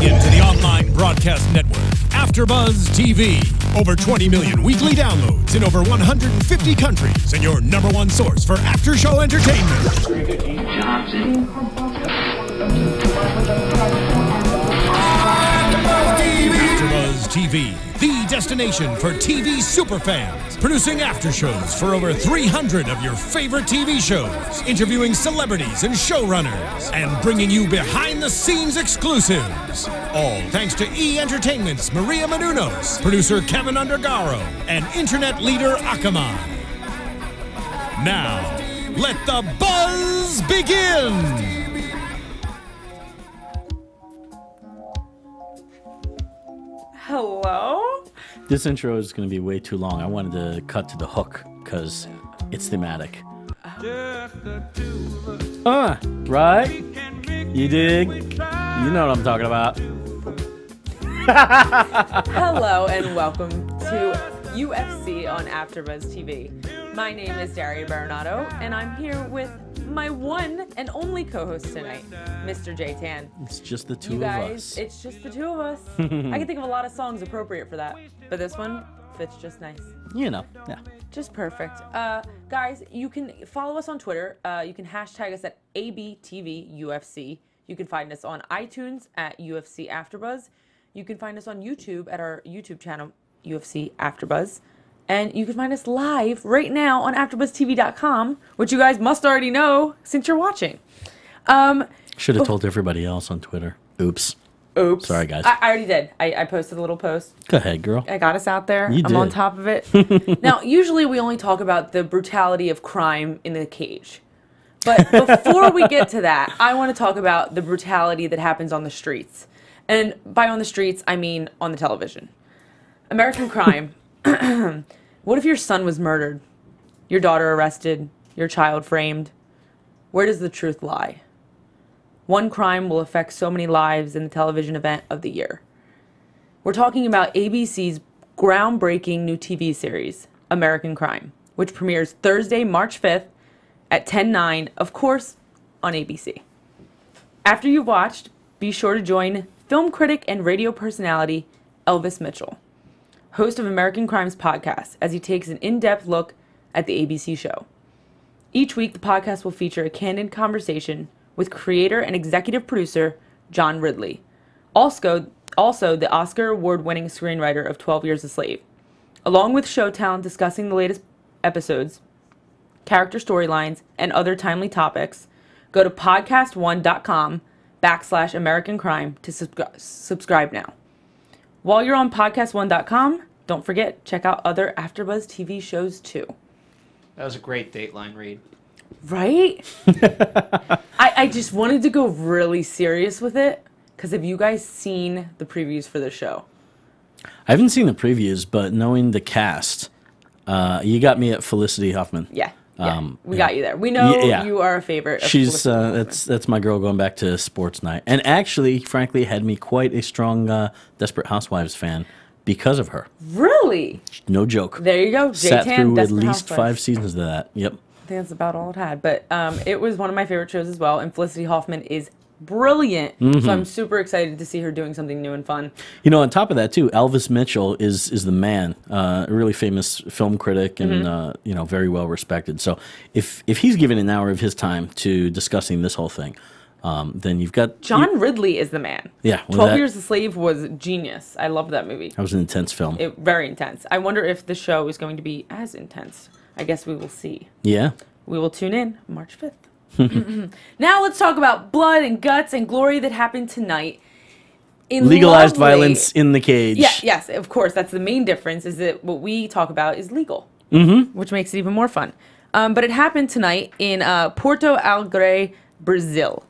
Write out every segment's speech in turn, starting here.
into the online broadcast network, AfterBuzz TV. Over 20 million weekly downloads in over 150 countries, and your #1 source for after-show entertainment. AfterBuzz TV, the destination for TV superfans, producing after-shows for over 300 of your favorite TV shows, interviewing celebrities and showrunners, and bringing you behind-the-scenes exclusives. All thanks to E! Entertainment's Maria Menounos, producer Kevin Undergaro, and internet leader Akamai. Now, let the buzz begin! Hello? This intro is going to be way too long. I wanted to cut to the hook because it's thematic. Right? You dig? You know what I'm talking about. Hello and welcome to UFC on AfterBuzz TV. My name is Daria Berenato, and I'm here with my one and only co-host tonight, Mr. J Tan. It's just the two you guys, of us. It's just the two of us. I can think of a lot of songs appropriate for that, but this one fits just nice. You know, yeah. Just perfect. Guys, you can follow us on Twitter. You can hashtag us at ABTVUFC. You can find us on iTunes at UFC AfterBuzz. You can find us on YouTube at our YouTube channel, UFC AfterBuzz. And you can find us live right now on AfterBuzzTV.com, which you guys must already know since you're watching. Should have told everybody else on Twitter. Oops. Oops. Sorry, guys. I already did. I posted a little post. Go ahead, girl. I got us out there. You I'm did. on top of it. Now, usually we only talk about the brutality of crime in the cage. But before we get to that, I want to talk about the brutality that happens on the streets. And by on the streets, I mean on the television. American crime. What if your son was murdered, your daughter arrested, your child framed? Where does the truth lie? One crime will affect so many lives in the television event of the year. We're talking about ABC's groundbreaking new TV series, American Crime, which premieres Thursday, March 5th at 10/9, of course, on ABC. After you've watched, be sure to join film critic and radio personality Elvis Mitchell, host of American Crimes podcast, as he takes an in-depth look at the ABC show. Each week, the podcast will feature a candid conversation with creator and executive producer John Ridley, also the Oscar award-winning screenwriter of 12 Years a Slave, along with show talent discussing the latest episodes, character storylines, and other timely topics. Go to podcast1.com/American Crime to subscribe now. While you're on podcast1.com, don't forget, check out other AfterBuzz TV shows too. That was a great Dateline read. Right? I just wanted to go really serious with it, because have you guys seen the previews for the show? I haven't seen the previews, but knowing the cast, you got me at Felicity Huffman. Yeah. We got you there. We know you are a favorite. She's that's my girl going back to sports night, and actually, frankly, had me quite a strong Desperate Housewives fan because of her. Really? No joke. There you go. Sat through Desperate at least Housewives. 5 seasons of that. Yep. I think that's about all it had. But it was one of my favorite shows as well, and Felicity Huffman is brilliant. So I'm super excited to see her doing something new and fun. You know, on top of that too, Elvis Mitchell is the man, a really famous film critic and you know, very well respected. So if he's given an hour of his time to discussing this whole thing, then you've got John Ridley is the man. Yeah, 12 Years a Slave was genius. I loved that movie. That was an intense film. Very intense. I wonder if the show is going to be as intense. I guess we will see. Yeah. We will tune in March 5th. Now let's talk about blood and guts and glory that happened tonight. In legalized violence in the cage. Yeah, yes, of course. That's the main difference, is that what we talk about is legal, which makes it even more fun. But it happened tonight in Porto Alegre, Brazil.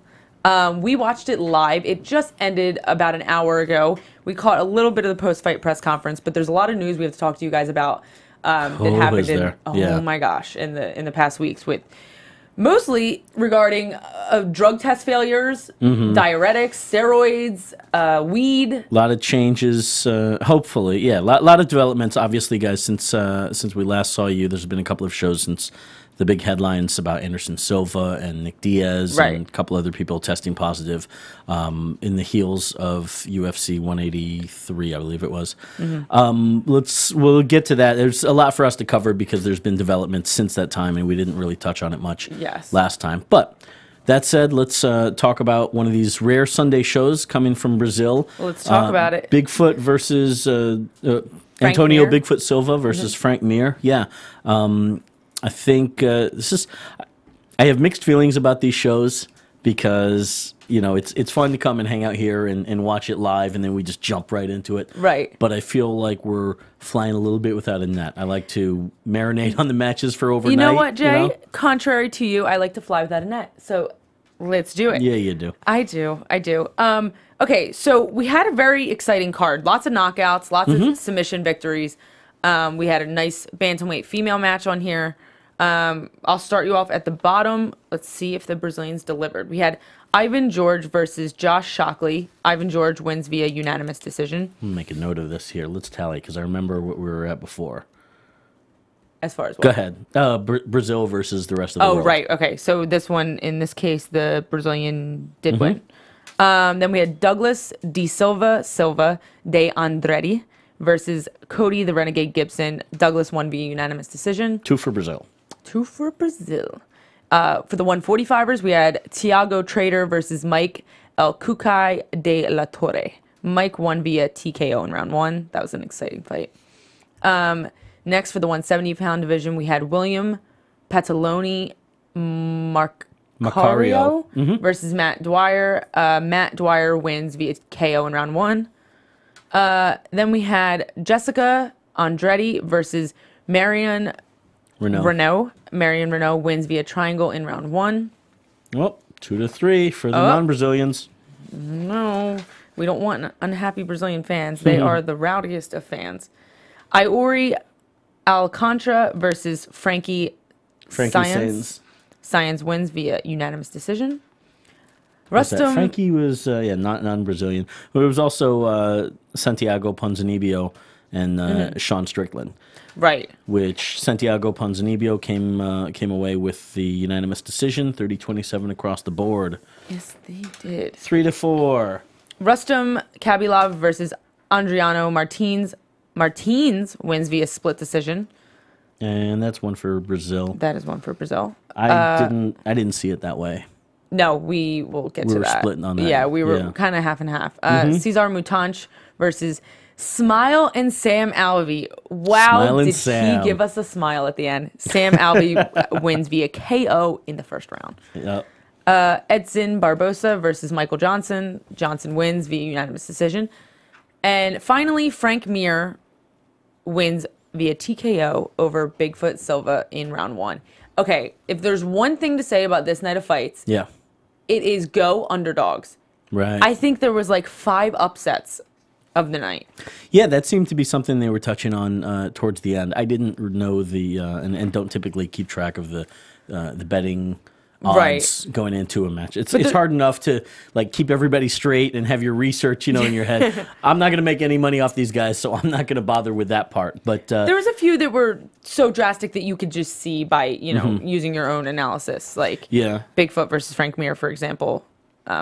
We watched it live. It just ended about an hour ago. We caught a little bit of the post-fight press conference, but there's a lot of news we have to talk to you guys about that happened my gosh, in the past weeks, with mostly regarding drug test failures, diuretics, steroids, weed. A lot of changes, hopefully. Yeah, a lot of developments, obviously, guys, since we last saw you. There's been a couple of shows since the big headlines about Anderson Silva and Nick Diaz Right. and a couple other people testing positive in the heels of UFC 183, I believe it was. We'll get to that. There's a lot for us to cover because there's been developments since that time, and we didn't really touch on it much last time. But that said, let's talk about one of these rare Sunday shows coming from Brazil. Let's talk about it. Bigfoot versus Antonio Mir. Bigfoot Silva versus Frank Mir. Yeah. I think this is. I have mixed feelings about these shows because it's fun to come and hang out here and watch it live, and then we just jump right into it. Right. But I feel like we're flying a little bit without a net. I like to marinate on the matches for overnight. You know what, Jay? Contrary to you, I like to fly without a net. So let's do it. Yeah, you do. I do. Okay, so we had a very exciting card. Lots of knockouts, lots of submission victories. We had a nice bantamweight female match on here. I'll start you off at the bottom. Let's see if the Brazilians delivered. We had Ivan George versus Josh Shockley. Ivan George wins via unanimous decision. I'm make a note of this here. Let's tally because I remember what we were at before. As far as what? Go ahead. Brazil versus the rest of the world. Oh, right. Okay. So this one, in this case, the Brazilian did win. Then we had Douglas Silva de Andretti versus Cody the Renegade Gibson. Douglas won via unanimous decision. 2 for Brazil. 2 for Brazil. For the 145ers, we had Thiago Trader versus Mike El Cucay de la Torre. Mike won via TKO in round 1. That was an exciting fight. Next, for the 170-pound division, we had William Pataloni Macario versus Matt Dwyer. Matt Dwyer wins via KO in round 1. Then we had Jessica Andretti versus Marion Renault. Marion Renault wins via triangle in round 1. Well, 2-3 for the non-Brazilians. No, we don't want unhappy Brazilian fans. They are the rowdiest of fans. Iori Alcantara versus Frankie Science. Science wins via unanimous decision. Rustum. Frankie was not non-Brazilian. But it was also Santiago Ponzanibbio and Sean Strickland. Right. Which Santiago Ponzanibbio came away with the unanimous decision, 30-27 across the board. Yes, they did. 3-4. Rustum Kabilov versus Adriano Martins. Martins wins via split decision. And that's one for Brazil. That is one for Brazil. I didn't see it that way. No, we will get to that. We were splitting on that. Yeah, we were kind of half and half. Cesar Mutanch versus Smilin Sam Alvey. Wow, did he give us a smile at the end. Sam Alvey wins via KO in the first round. Yep. Edson Barbosa versus Michael Johnson. Johnson wins via unanimous decision. And finally, Frank Mir wins via TKO over Bigfoot Silva in round 1. Okay, if there's one thing to say about this night of fights, it is go underdogs. Right. I think there was like 5 upsets of the night. Yeah, that seemed to be something they were touching on towards the end. I didn't know the and don't typically keep track of the betting odds going into a match. It's hard enough to like keep everybody straight and have your research, in your head. I'm not going to make any money off these guys, so I'm not going to bother with that part. But there was a few that were so drastic that you could just see by using your own analysis, like Bigfoot versus Frank Mir, for example.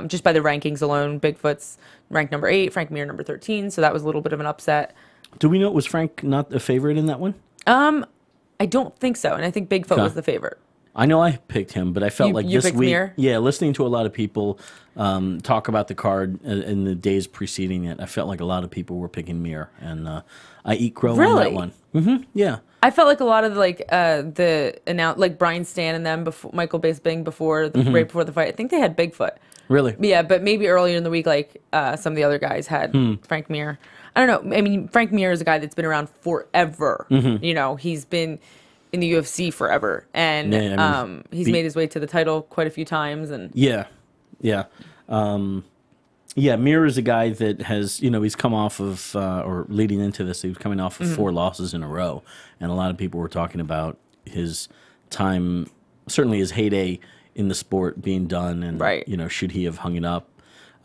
Just by the rankings alone, Bigfoot's ranked number 8, Frank Mir number 13, so that was a little bit of an upset. Do we know, was Frank not a favorite in that one? I don't think so, and I think Bigfoot was the favorite. I know I picked him, but I felt like this week, Mir? Listening to a lot of people talk about the card in the days preceding it, I felt like a lot of people were picking Mir, and I eat crow on that one. Yeah. I felt like a lot of like Brian Stan and them, before Michael Bisping right before the fight. I think they had Bigfoot. Really? Yeah, but maybe earlier in the week, like some of the other guys had Frank Mir. I don't know. I mean, Frank Mir is a guy that's been around forever. He's been in the UFC forever, and he's made his way to the title quite a few times. And Mir is a guy that has, he's come off of, or leading into this, he was coming off of 4 losses in a row, and a lot of people were talking about his time, certainly his heyday in the sport being done, and should he have hung it up?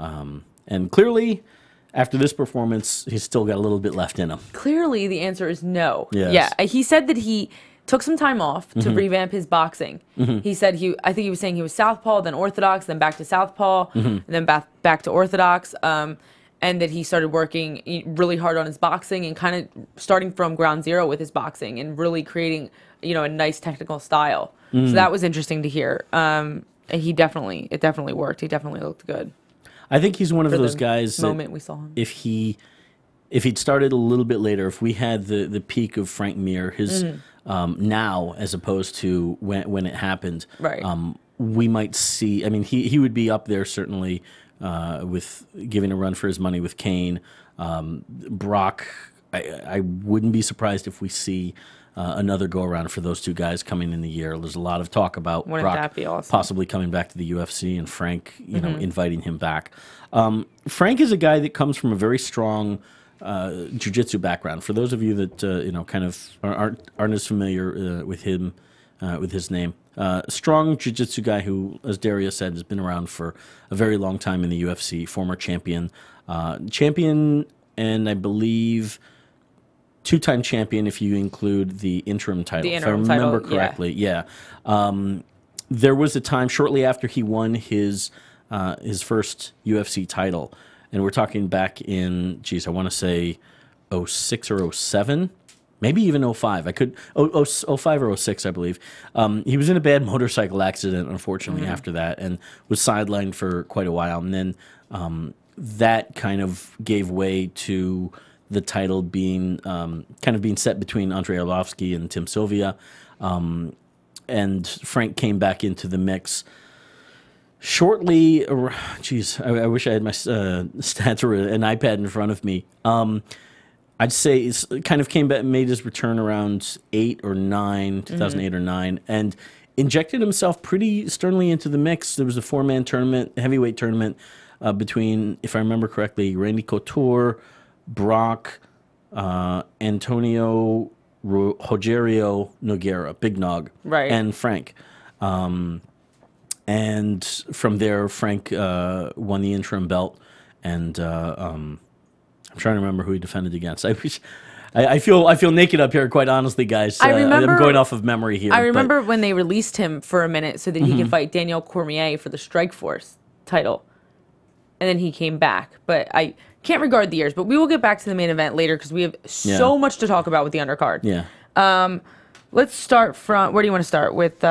And clearly, after this performance, he's still got a little bit left in him. Clearly, the answer is no. Yes. Yeah, he said that he took some time off to revamp his boxing. He said I think he was saying he was southpaw, then orthodox, then back to southpaw, and then back to orthodox. And that he started working really hard on his boxing and kind of starting from ground zero with his boxing and really creating, a nice technical style. So that was interesting to hear. And it definitely worked. He definitely looked good. I think he's one of those guys that moment we saw him. If he'd started a little bit later, if we had the peak of Frank Mir, his now as opposed to when it happened, right. We might see. I mean, he would be up there certainly with giving a run for his money with Kane, Brock. I wouldn't be surprised if we see another go around for those two guys coming in the year. There's a lot of talk about Brock possibly coming back to the UFC and Frank, inviting him back. Frank is a guy that comes from a very strong jiu-jitsu background. For those of you that kind of aren't as familiar with him, with his name, strong jiu-jitsu guy who, as Daria said, has been around for a very long time in the UFC. Former champion, and I believe two-time champion if you include the interim title. If I remember correctly, yeah. There was a time shortly after he won his first UFC title. And we're talking back in, I want to say 06 or 07, maybe even 05. I could, 05 or 06, I believe. He was in a bad motorcycle accident, unfortunately, after that, and was sidelined for quite a while. And then that kind of gave way to the title being kind of being set between Andrei Arlovsky and Tim Sylvia. And Frank came back into the mix shortly. I wish I had my stats or an iPad in front of me. I'd say it's kind of came back, made his return around 2008 or 9, and injected himself pretty sternly into the mix. There was a 4-man tournament, heavyweight tournament between, if I remember correctly, Randy Couture, Brock, Antonio Rogerio Nogueira, Big Nog, right, and Frank. And from there, Frank won the interim belt, and I'm trying to remember who he defended against. I feel naked up here, quite honestly, guys. I'm going off of memory here. I remember when they released him for a minute so that he could fight Daniel Cormier for the Strikeforce title, and then he came back. But I can't regard the years. But we will get back to the main event later because we have so much to talk about with the undercard. Yeah. Let's start from where do you want to start with?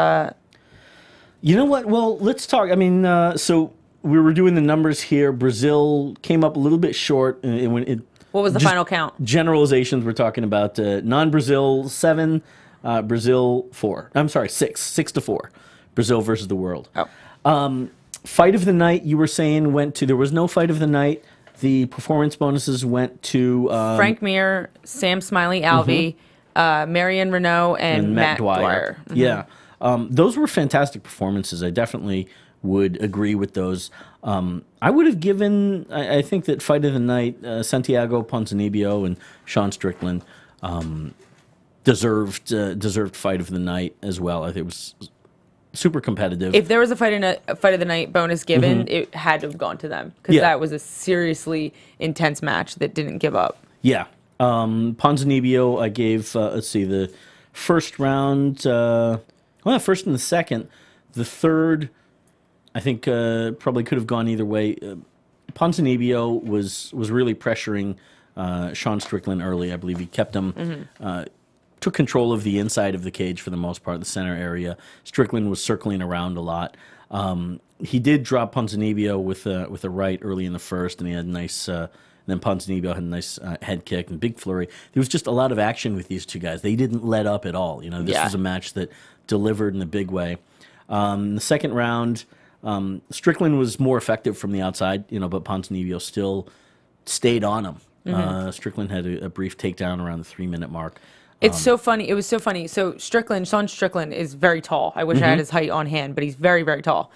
You know what? Well, let's talk. I mean, so we were doing the numbers here. Brazil came up a little bit short. What was the final count? Generalizations. We're talking about non-Brazil 7, Brazil 4. I'm sorry, 6-4. Brazil versus the world. Oh. Fight of the night. You were saying went to. There was no fight of the night. The performance bonuses went to Frank Mir, Sam Smiley Alvey, Marion Renault, and Matt Dwyer. Yeah. Those were fantastic performances. I definitely would agree with those. I would have given, I think that fight of the night, Santiago Ponzanibbio and Sean Strickland deserved fight of the night as well. I think it was super competitive. If there was a fight of the night bonus given, it had to have gone to them because that was a seriously intense match that didn't give up. Yeah. Ponzanibbio, I gave, let's see, the first round, first and the second. The third, I think, probably could have gone either way. Ponzanibbio was really pressuring Sean Strickland early. I believe he kept him, took control of the inside of the cage for the most part, the center area. Strickland was circling around a lot. He did drop Ponzanibbio with a right early in the first, and he had a nice. Then Ponzanibbio had a nice head kick and big flurry. There was just a lot of action with these two guys. They didn't let up at all. This was a match that delivered in a big way. The second round, Strickland was more effective from the outside, but Ponzanibbio still stayed on him. Strickland had a brief takedown around the 3-minute mark. It's so funny. It was so funny. So Sean Strickland is very tall. I wish I had his height on hand, but he's very, very tall.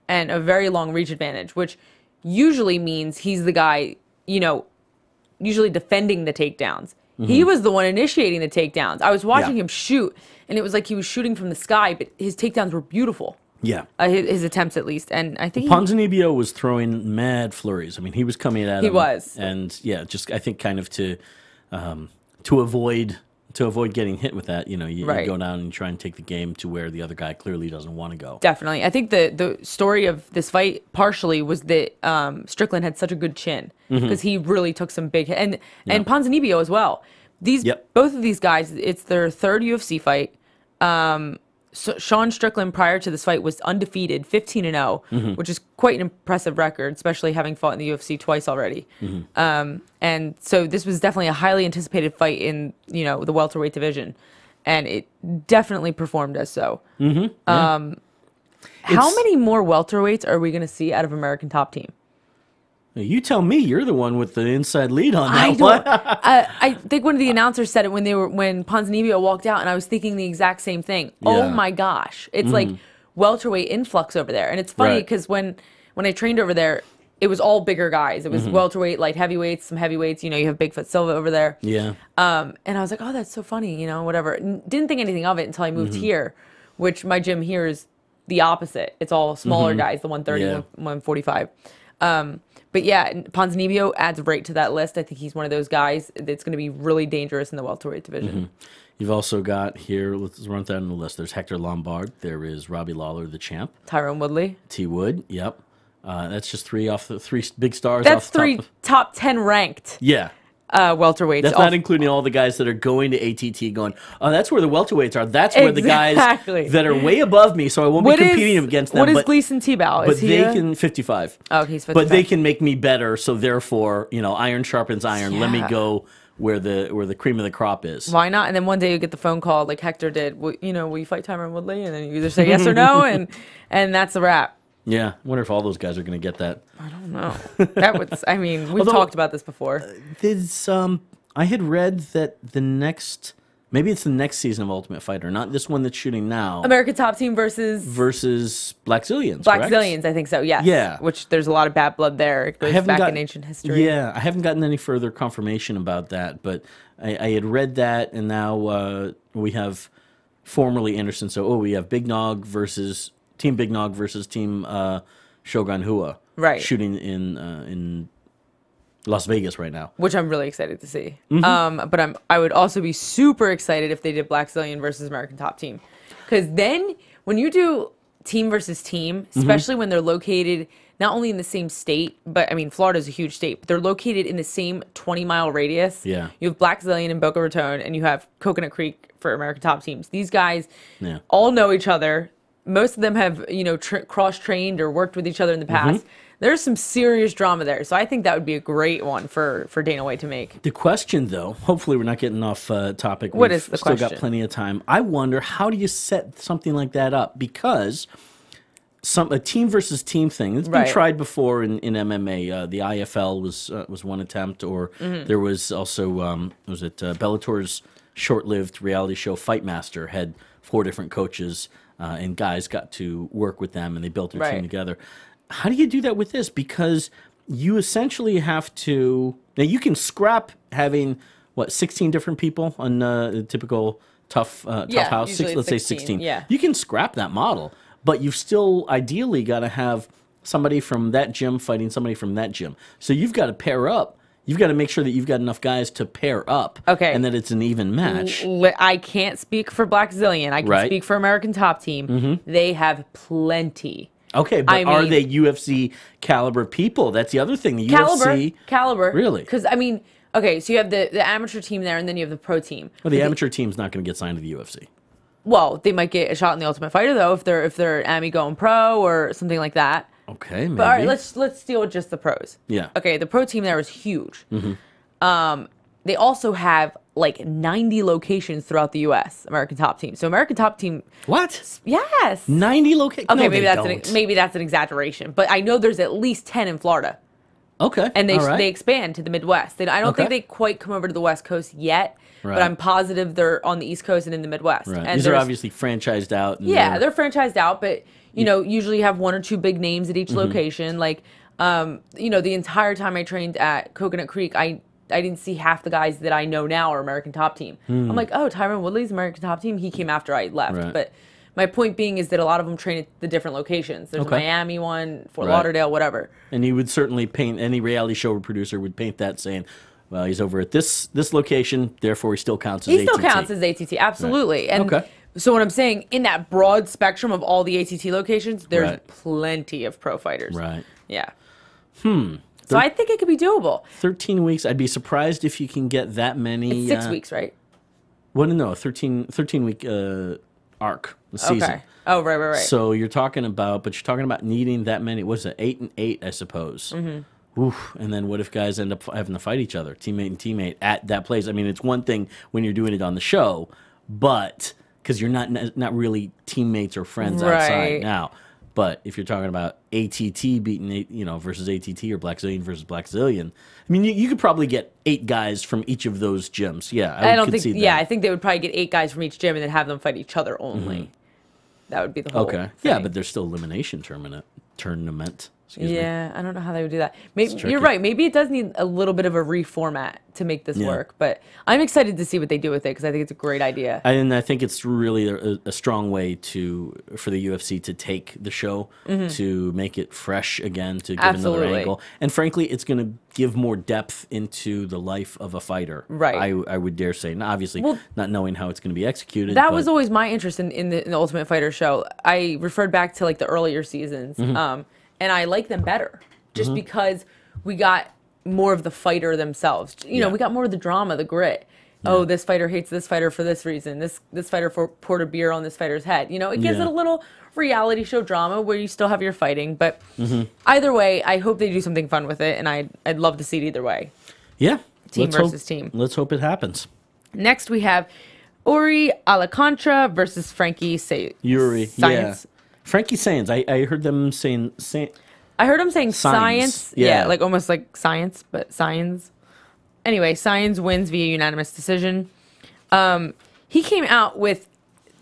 And a very long reach advantage, which usually means he's the guy, usually defending the takedowns. He was the one initiating the takedowns. I was watching him shoot, and it was like he was shooting from the sky, but his takedowns were beautiful. Yeah. His attempts, at least. And I think Ponzanibbio was throwing mad flurries. I mean, he was coming at him. He was. And, just I think kind of to avoid to avoid getting hit with that, you know, you Right. go down and try and take the game to where the other guy clearly doesn't want to go. Definitely. I think the story of this fight partially was that Strickland had such a good chin because he really took some big hit. And Ponzanibbio as well. Both of these guys, it's their third UFC fight. So Sean Strickland prior to this fight was undefeated, 15-0, which is quite an impressive record, especially having fought in the UFC twice already. And so this was definitely a highly anticipated fight in, you know, the welterweight division, and it definitely performed as so. How many more welterweights are we going to see out of American Top Team? You tell me. You're the one with the inside lead on that I one. I think one of the announcers said it when Ponzanibbio walked out, and I was thinking the exact same thing. Yeah. Oh my gosh, it's like welterweight influx over there, and it's funny Right. because when I trained over there, it was all bigger guys. It was welterweight, light heavyweights, some heavyweights. You know, you have Bigfoot Silva over there. Yeah. And I was like, oh, that's so funny. You know, whatever. Didn't think anything of it until I moved here, which my gym here is the opposite. It's all smaller guys, the 130, Yeah. 145. But yeah, Ponzanibbio adds right to that list. I think he's one of those guys that's going to be really dangerous in the welterweight division. You've also got here, let's run down the list. There's Hector Lombard. There is Robbie Lawler, the champ. Tyrone Woodley. T. Wood, yep. That's just three big stars That's off the three top. top 10 ranked Yeah. welterweights. That's not including all the guys that are going to ATT going, oh, that's where the welterweights are. That's where the guys that are way above me, so I won't be competing against them. What is Gleason Tebow? But they can 55. Oh, he's 55. But they can make me better, so therefore, you know, iron sharpens iron. Let me go where the cream of the crop is. Why not? And then one day you get the phone call like Hector did. Will you fight Tyrone Woodley? And then you either say yes or no, and that's a wrap. Yeah, I wonder if all those guys are going to get that. I don't know. That would. I mean, we've talked about this before. I had read that maybe it's the next season of Ultimate Fighter, not this one that's shooting now. American Top Team versus Black Zillions. Black correct? Zillions, I think so. Yes. Yeah. Which there's a lot of bad blood there. It goes back in ancient history. Yeah, I haven't gotten any further confirmation about that, but I had read that, and now we have formerly Anderson. So we have Team Big Nog versus Team Shogun Hua. Right. Shooting in Las Vegas right now. Which I'm really excited to see. But I would also be super excited if they did Black Zillion versus American Top Team. Because then when you do team versus team, especially when they're located not only in the same state, but I mean, Florida's a huge state, but they're located in the same 20-mile radius. Yeah. You have Black Zillion in Boca Raton, and you have Coconut Creek for American Top Teams. These guys all know each other. Most of them have, cross-trained or worked with each other in the past. There's some serious drama there. So I think that would be a great one for Dana White to make. The question, though, hopefully we're not getting off topic. What is the question? Still got plenty of time. I wonder, how do you set something like that up? Because a team versus team thing, it's been tried before in MMA. The IFL was one attempt, or there was also, Bellator's short-lived reality show Fight Master had 4 different coaches, and guys got to work with them, and they built their team together. How do you do that with this? Because you essentially have to... Now, you can scrap having, 16 different people on a typical tough house? Let's say 16. Yeah. You can scrap that model, but you've still ideally got to have somebody from that gym fighting somebody from that gym. So you've got to pair up. You've got to make sure that you've got enough guys to pair up. Okay. And that it's an even match. I can't speak for Black Zillion. I can speak for American Top Team. They have plenty. Okay, but are they UFC caliber people? That's the other thing. The UFC caliber. Really? Because I mean, okay, so you have the amateur team there, and then you have the pro team. Well, the amateur team's not going to get signed to the UFC. Well, they might get a shot in the Ultimate Fighter though if they're AMI going pro or something like that. Okay, maybe. But all right, let's deal with just the pros. Yeah. Okay, the pro team there is huge. They also have like 90 locations throughout the U.S. American Top Team. So American Top Team. What? Yes. 90 locations. Okay, no, maybe that's an exaggeration, but I know there's at least 10 in Florida. Okay. And they expand to the Midwest. I don't think they quite come over to the West Coast yet, but I'm positive they're on the East Coast and in the Midwest. Right. And these are obviously franchised out. Yeah, they're franchised out, but usually you have 1 or 2 big names at each location. Like, the entire time I trained at Coconut Creek, I didn't see half the guys that I know now are American Top Team. I'm like, oh, Tyrone Woodley's American Top Team. He came after I left. Right. But my point being is that a lot of them train at the different locations. There's a Miami one, Fort Lauderdale, whatever. And you would certainly paint, any reality show producer would paint that saying, well, he's over at this location, therefore he still counts as He ATT. still counts as ATT, absolutely. Right. And Okay. so what I'm saying, in that broad spectrum of all the ATT locations, there's Right. plenty of pro fighters. Right. Yeah. So I think it could be doable. 13 weeks. I'd be surprised if you can get that many. It's 6 weeks, right? Well, no, 13 week arc, the season. Okay. Oh, right. So you're talking about needing that many. What's it? 8 and 8, I suppose. Mm-hmm. Oof. And then what if guys end up having to fight each other, teammate and teammate, at that place? I mean, it's one thing when you're doing it on the show, but because you're not really teammates or friends outside now. But if you're talking about ATT beating, versus ATT or Black Zillion versus Black Zillion, I mean, you could probably get 8 guys from each of those gyms. Yeah, I don't think. concede Yeah, that. I think they would probably get 8 guys from each gym and then have them fight each other only. That would be the whole. Okay. thing. Yeah, but there's still elimination tournament. Excuse me. Yeah, I don't know how they would do that. Maybe tricky. you're right. Maybe it does need a little bit of a reformat to make this work. But I'm excited to see what they do with it because I think it's a great idea. And I think it's really a strong way for the UFC to take the show to make it fresh again, to give another Absolutely. angle. And frankly, it's going to give more depth into the life of a fighter. Right. I would dare say. Now, obviously, not knowing how it's going to be executed. That but, was always my interest in the Ultimate Fighter show. I referred back to like the earlier seasons, and I like them better just because we got more of the fighter themselves. You know, we got more of the drama, the grit. Oh, this fighter hates this fighter for this reason. This fighter poured a beer on this fighter's head. You know, it gives it a little reality show drama where you still have your fighting. But either way, I hope they do something fun with it, and I'd love to see it either way. Yeah. Team versus team. Let's hope it happens. Next, we have Ori Alantra versus Frankie Yuri. Science. Yeah. Frankie Saenz. I heard them saying. I heard him saying science. Yeah. Like almost like science, but science. Anyway, Science wins via unanimous decision. He came out with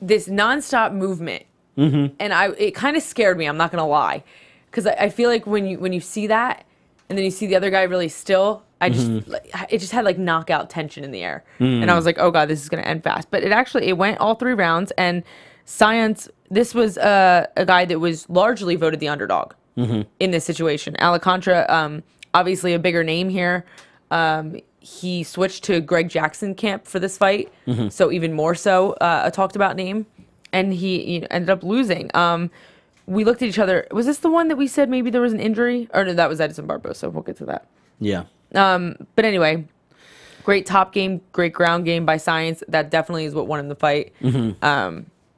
this nonstop movement, and it kind of scared me. I'm not gonna lie, because I feel like when you see that, and then you see the other guy really still, it just had like knockout tension in the air, and I was like, oh god, this is gonna end fast. But it went all 3 rounds, and Science. This was a guy that was largely voted the underdog in this situation. Alantra, obviously a bigger name here. He switched to Greg Jackson camp for this fight, so even more so a talked about name, and he ended up losing. We looked at each other. Was this the one that we said maybe there was an injury? Or no, that was Edison Barbosa. We'll get to that. Yeah. But anyway, great top game, great ground game by Science. That definitely is what won him the fight.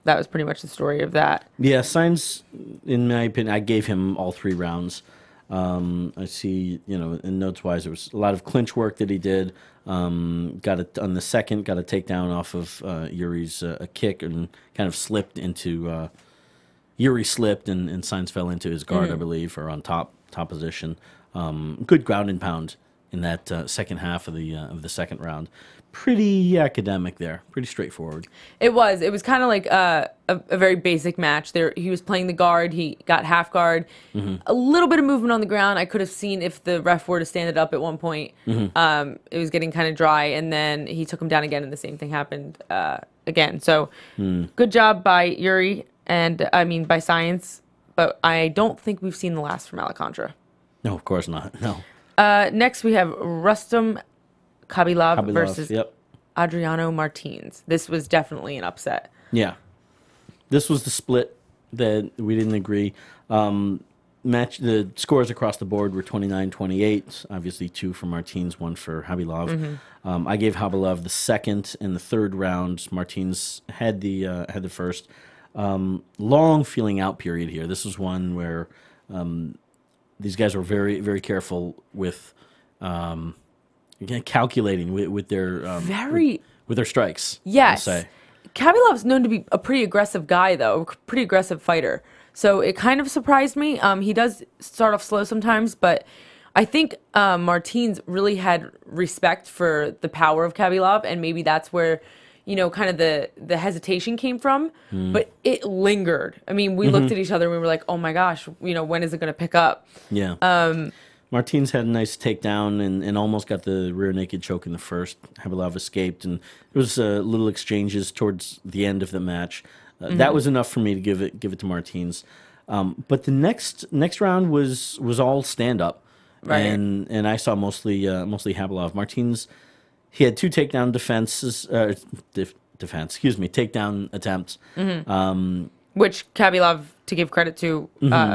That was pretty much the story of that. Yeah, Saenz, in my opinion, I gave him all 3 rounds. I see, in notes wise, there was a lot of clinch work that he did. Got it on the second, got a takedown off of Yuri's a kick and kind of slipped into. Yuri slipped and Saenz fell into his guard, I believe, or on top position. Good ground and pound in that second half of the second round. Pretty academic there, pretty straightforward. It was kind of like a very basic match. He was playing the guard, he got half guard, a little bit of movement on the ground. I could have seen if the ref were to stand it up at one point. It was getting kind of dry, and then he took him down again, and the same thing happened again. So good job by Yuri, and by Science, but I don't think we've seen the last from Alantra. No, of course not. No. Next we have Rustam Kabilov versus yep. Adriano Martins. This was definitely an upset. Yeah. This was the split that we didn't agree. The scores across the board were 29-28. Obviously 2 for Martins, 1 for Kabilov. I gave Kabilov the second and the third round. Martins had the first. Long feeling out period here. This was one where these guys were very, very careful with calculating with their with their strikes. Yes. I'll say. Kabilov's known to be a pretty aggressive guy, though, a pretty aggressive fighter. So it kind of surprised me. He does start off slow sometimes, but I think Martins really had respect for the power of Kabilov, and maybe that's where, kind of the hesitation came from. But it lingered. I mean, we looked at each other and we were like, oh my gosh, when is it going to pick up? Yeah. Martins had a nice takedown and almost got the rear naked choke in the first. Kabilov escaped, and there was little exchanges towards the end of the match. That was enough for me to give it to Martins. But the next round was all stand up, Right. And I saw mostly Kabilov. Martins, he had 2 takedown takedown attempts. Which Kabilov, to give credit to,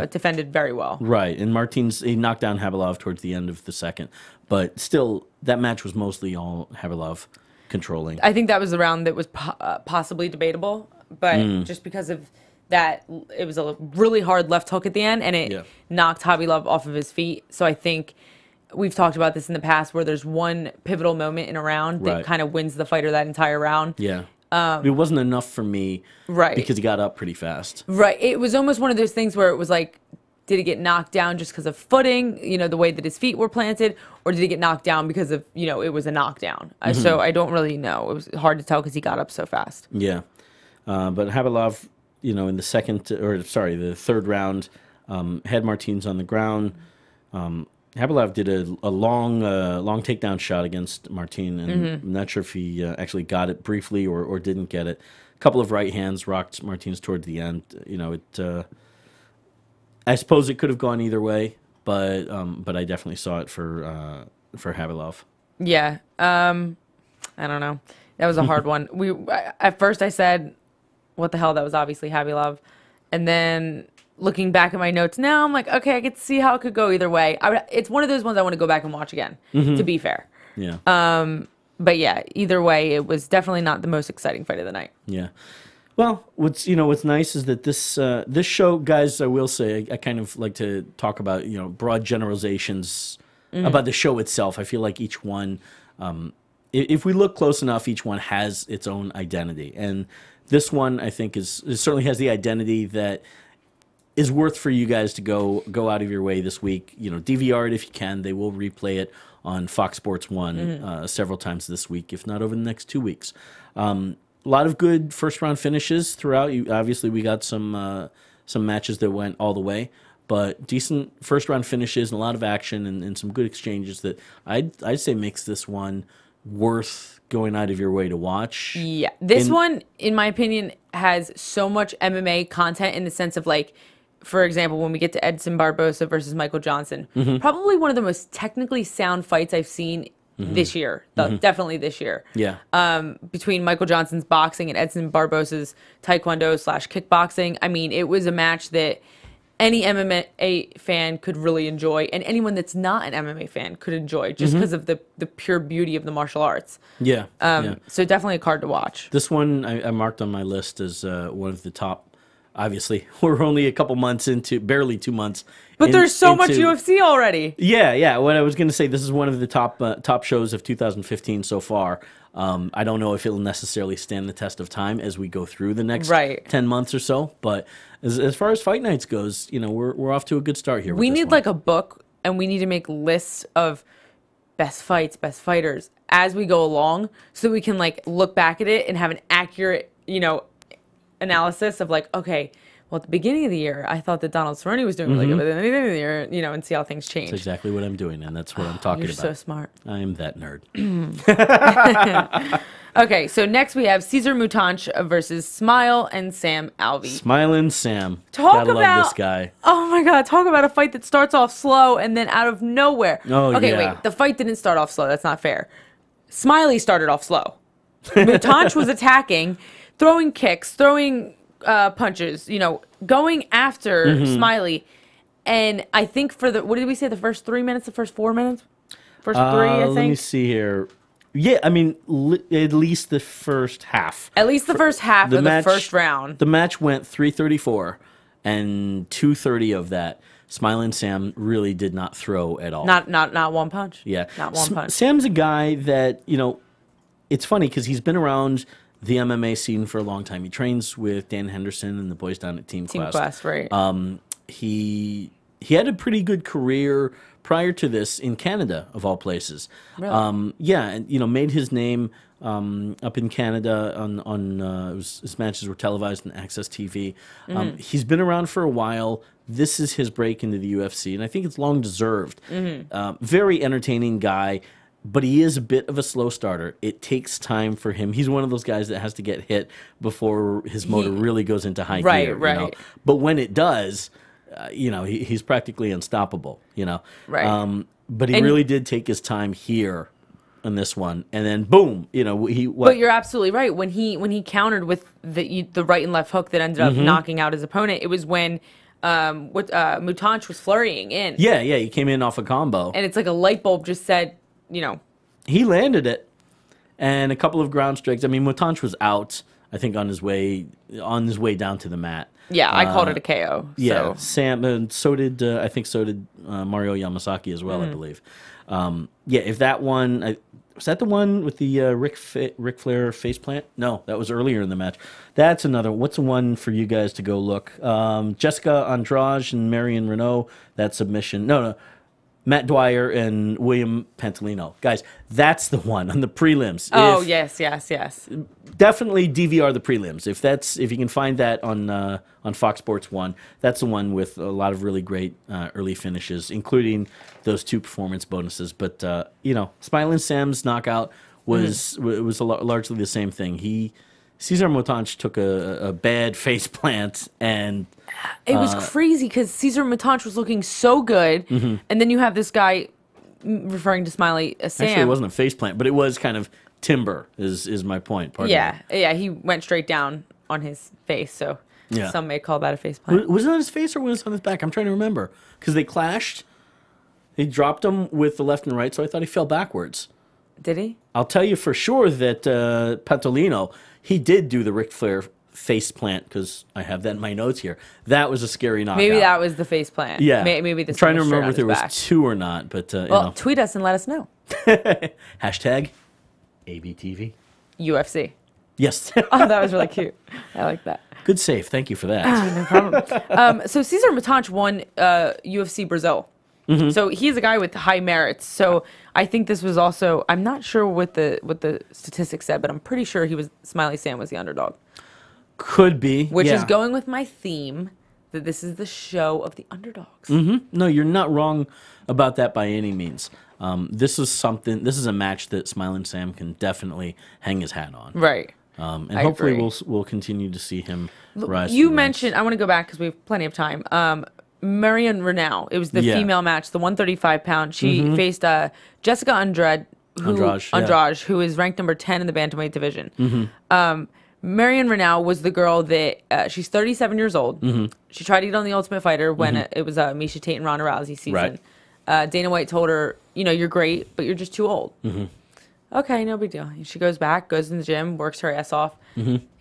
defended very well. Right, and Martins, he knocked down Kabilov towards the end of the second. But still, that match was mostly all Kabilov controlling. I think that was the round that was possibly debatable, but just because of that, it was a really hard left hook at the end, and it knocked Kabilov off of his feet. So I think we've talked about this in the past where there's one pivotal moment in a round that kind of wins the fighter that entire round. Yeah. It wasn't enough for me because he got up pretty fast. Right. It was almost one of those things where it was like, did he get knocked down just because of footing, the way that his feet were planted, or did he get knocked down because of, it was a knockdown? So I don't really know. It was hard to tell because he got up so fast. Yeah. But Kabilov, in the third round, had Martins on the ground. Kabilov did a long takedown shot against Martin, and I'm not sure if he actually got it briefly or didn't get it. A couple of right hands rocked Martins towards the end. I suppose it could have gone either way, but I definitely saw it for Kabilov. Yeah, I don't know. That was a hard one. At first I said, "What the hell?" That was obviously Kabilov, and then looking back at my notes now, I'm like, okay, I could see how it could go either way. It's one of those ones I want to go back and watch again. To be fair, yeah. But yeah, either way, it was definitely not the most exciting fight of the night. Yeah. Well, what's nice is that this show, guys, I will say, I kind of like to talk about broad generalizations about the show itself. I feel like each one, if we look close enough, each one has its own identity, and this one I think certainly has the identity that is worth for you guys to go out of your way this week. DVR it if you can. They will replay it on Fox Sports 1 several times this week, if not over the next 2 weeks. A lot of good first-round finishes throughout. Obviously, we got some matches that went all the way, but decent first-round finishes and a lot of action and some good exchanges that I'd say makes this one worth going out of your way to watch. Yeah, this one, in my opinion, has so much MMA content in the sense of, like, for example, when we get to Edson Barbosa versus Michael Johnson, probably one of the most technically sound fights I've seen this year, definitely this year. Yeah. Between Michael Johnson's boxing and Edson Barbosa's taekwondo/kickboxing. I mean, it was a match that any MMA fan could really enjoy, and anyone that's not an MMA fan could enjoy just because of the pure beauty of the martial arts. Yeah. So definitely a card to watch. This one I marked on my list as one of the top. Obviously, we're only a couple months into, barely 2 months. But there's so much UFC already. Yeah. What I was going to say, this is one of the top shows of 2015 so far. I don't know if it'll necessarily stand the test of time as we go through the next 10 months or so. But as far as fight nights goes, we're off to a good start here. We need like a book, and we need to make lists of best fights, best fighters as we go along, so we can like look back at it and have an accurate, analysis of like, okay, well, at the beginning of the year, I thought that Donald Cerrone was doing really good, but then at the end of the year, and see how things change. That's exactly what I'm doing, and that's what I'm talking about. You're so smart. I am that nerd. Okay, so next we have Cesar Mutanch versus Smilin Sam Alvey. Smilin Sam. Gotta love this guy. Oh my God, talk about a fight that starts off slow and then out of nowhere. Okay, wait, the fight didn't start off slow. That's not fair. Smiley started off slow. Mutanch was attacking, throwing kicks, throwing punches, going after Smiley. And I think what did we say, the first 3 minutes, the first 4 minutes? First three, I think? Let me see here. Yeah, I mean, at least the first half. At least the first half of the first round. The match went 3:34, and 2:30 of that, Smilin Sam really did not throw at all. Not one punch. Yeah. Not one punch. Sam's a guy that, it's funny because he's been around the MMA scene for a long time. He trains with Dan Henderson and the boys down at Team Quest. Team Quest, right. He had a pretty good career prior to this in Canada, of all places. Really? Yeah, and made his name up in Canada on his matches were televised on Access TV. He's been around for a while. This is his break into the UFC, and I think it's long deserved. Very entertaining guy, but he is a bit of a slow starter. It takes time for him. He's one of those guys that has to get hit before his motor really goes into high gear. Right. But when it does, he's practically unstoppable. Right. But he really did take his time here on this one, and then boom, But you're absolutely right. When he countered with the right and left hook that ended up knocking out his opponent, it was when Mutanch was flurrying in. Yeah, he came in off a combo, and it's like a light bulb just said, he landed it, and a couple of ground strikes. I mean, Mutanch was out, I think, on his way down to the mat. Yeah, I called it a KO. Yeah, so. Sam, and so did Mario Yamasaki as well, I believe. If that one, was that the one with the Ric Flair faceplant? No, that was earlier in the match. That's another. What's the one for you guys to go look? Jessica Andrade and Marion Renault. That submission. No. Matt Dwyer and William Pantalino. Guys, that's the one on the prelims. Oh, yes. Definitely DVR the prelims. If you can find that on Fox Sports 1, that's the one with a lot of really great early finishes, including those 2 performance bonuses. But Smilin Sam's knockout was largely the same thing. Cesar Mutanch took a bad face plant, and it was crazy because Cesar Mutanch was looking so good, and then you have this guy referring to Smiley Sam. Actually, it wasn't a face plant, but it was kind of timber. Is my point? Yeah, he went straight down on his face. So some may call that a face plant. Was it on his face or was it on his back? I'm trying to remember because they clashed. He dropped him with the left and right, so I thought he fell backwards. Did he? I'll tell you for sure that Pantalino, he did do the Ric Flair face plant because I have that in my notes here. That was a scary knockout. Maybe that was the face plant. Yeah. Maybe I'm trying to remember if there was 2 or not. But tweet us and let us know. Hashtag ABTV. UFC. Yes. Oh, that was really cute. I like that. Good save. Thank you for that. No problem. So Cesar Mutanch won UFC Brazil. So he's a guy with high merits. So I think this was also, I'm not sure what the statistics said, but I'm pretty sure Smiley Sam was the underdog. Could be. Which is going with my theme that this is the show of the underdogs. No, you're not wrong about that by any means. This is a match that Smilin Sam can definitely hang his hat on. Right. And hopefully we'll continue to see him rise. You mentioned, I want to go back because we have plenty of time. Marion Renault. It was the female match, the 135-pound. She faced Jessica Andrade, who is ranked number 10 in the bantamweight division. Marion Renault was the girl that she's 37 years old. She tried to get on The Ultimate Fighter when it was Miesha Tate and Ronda Rousey season. Right. Dana White told her, you're great, but you're just too old. Okay, no big deal. She goes back, goes in the gym, works her ass off.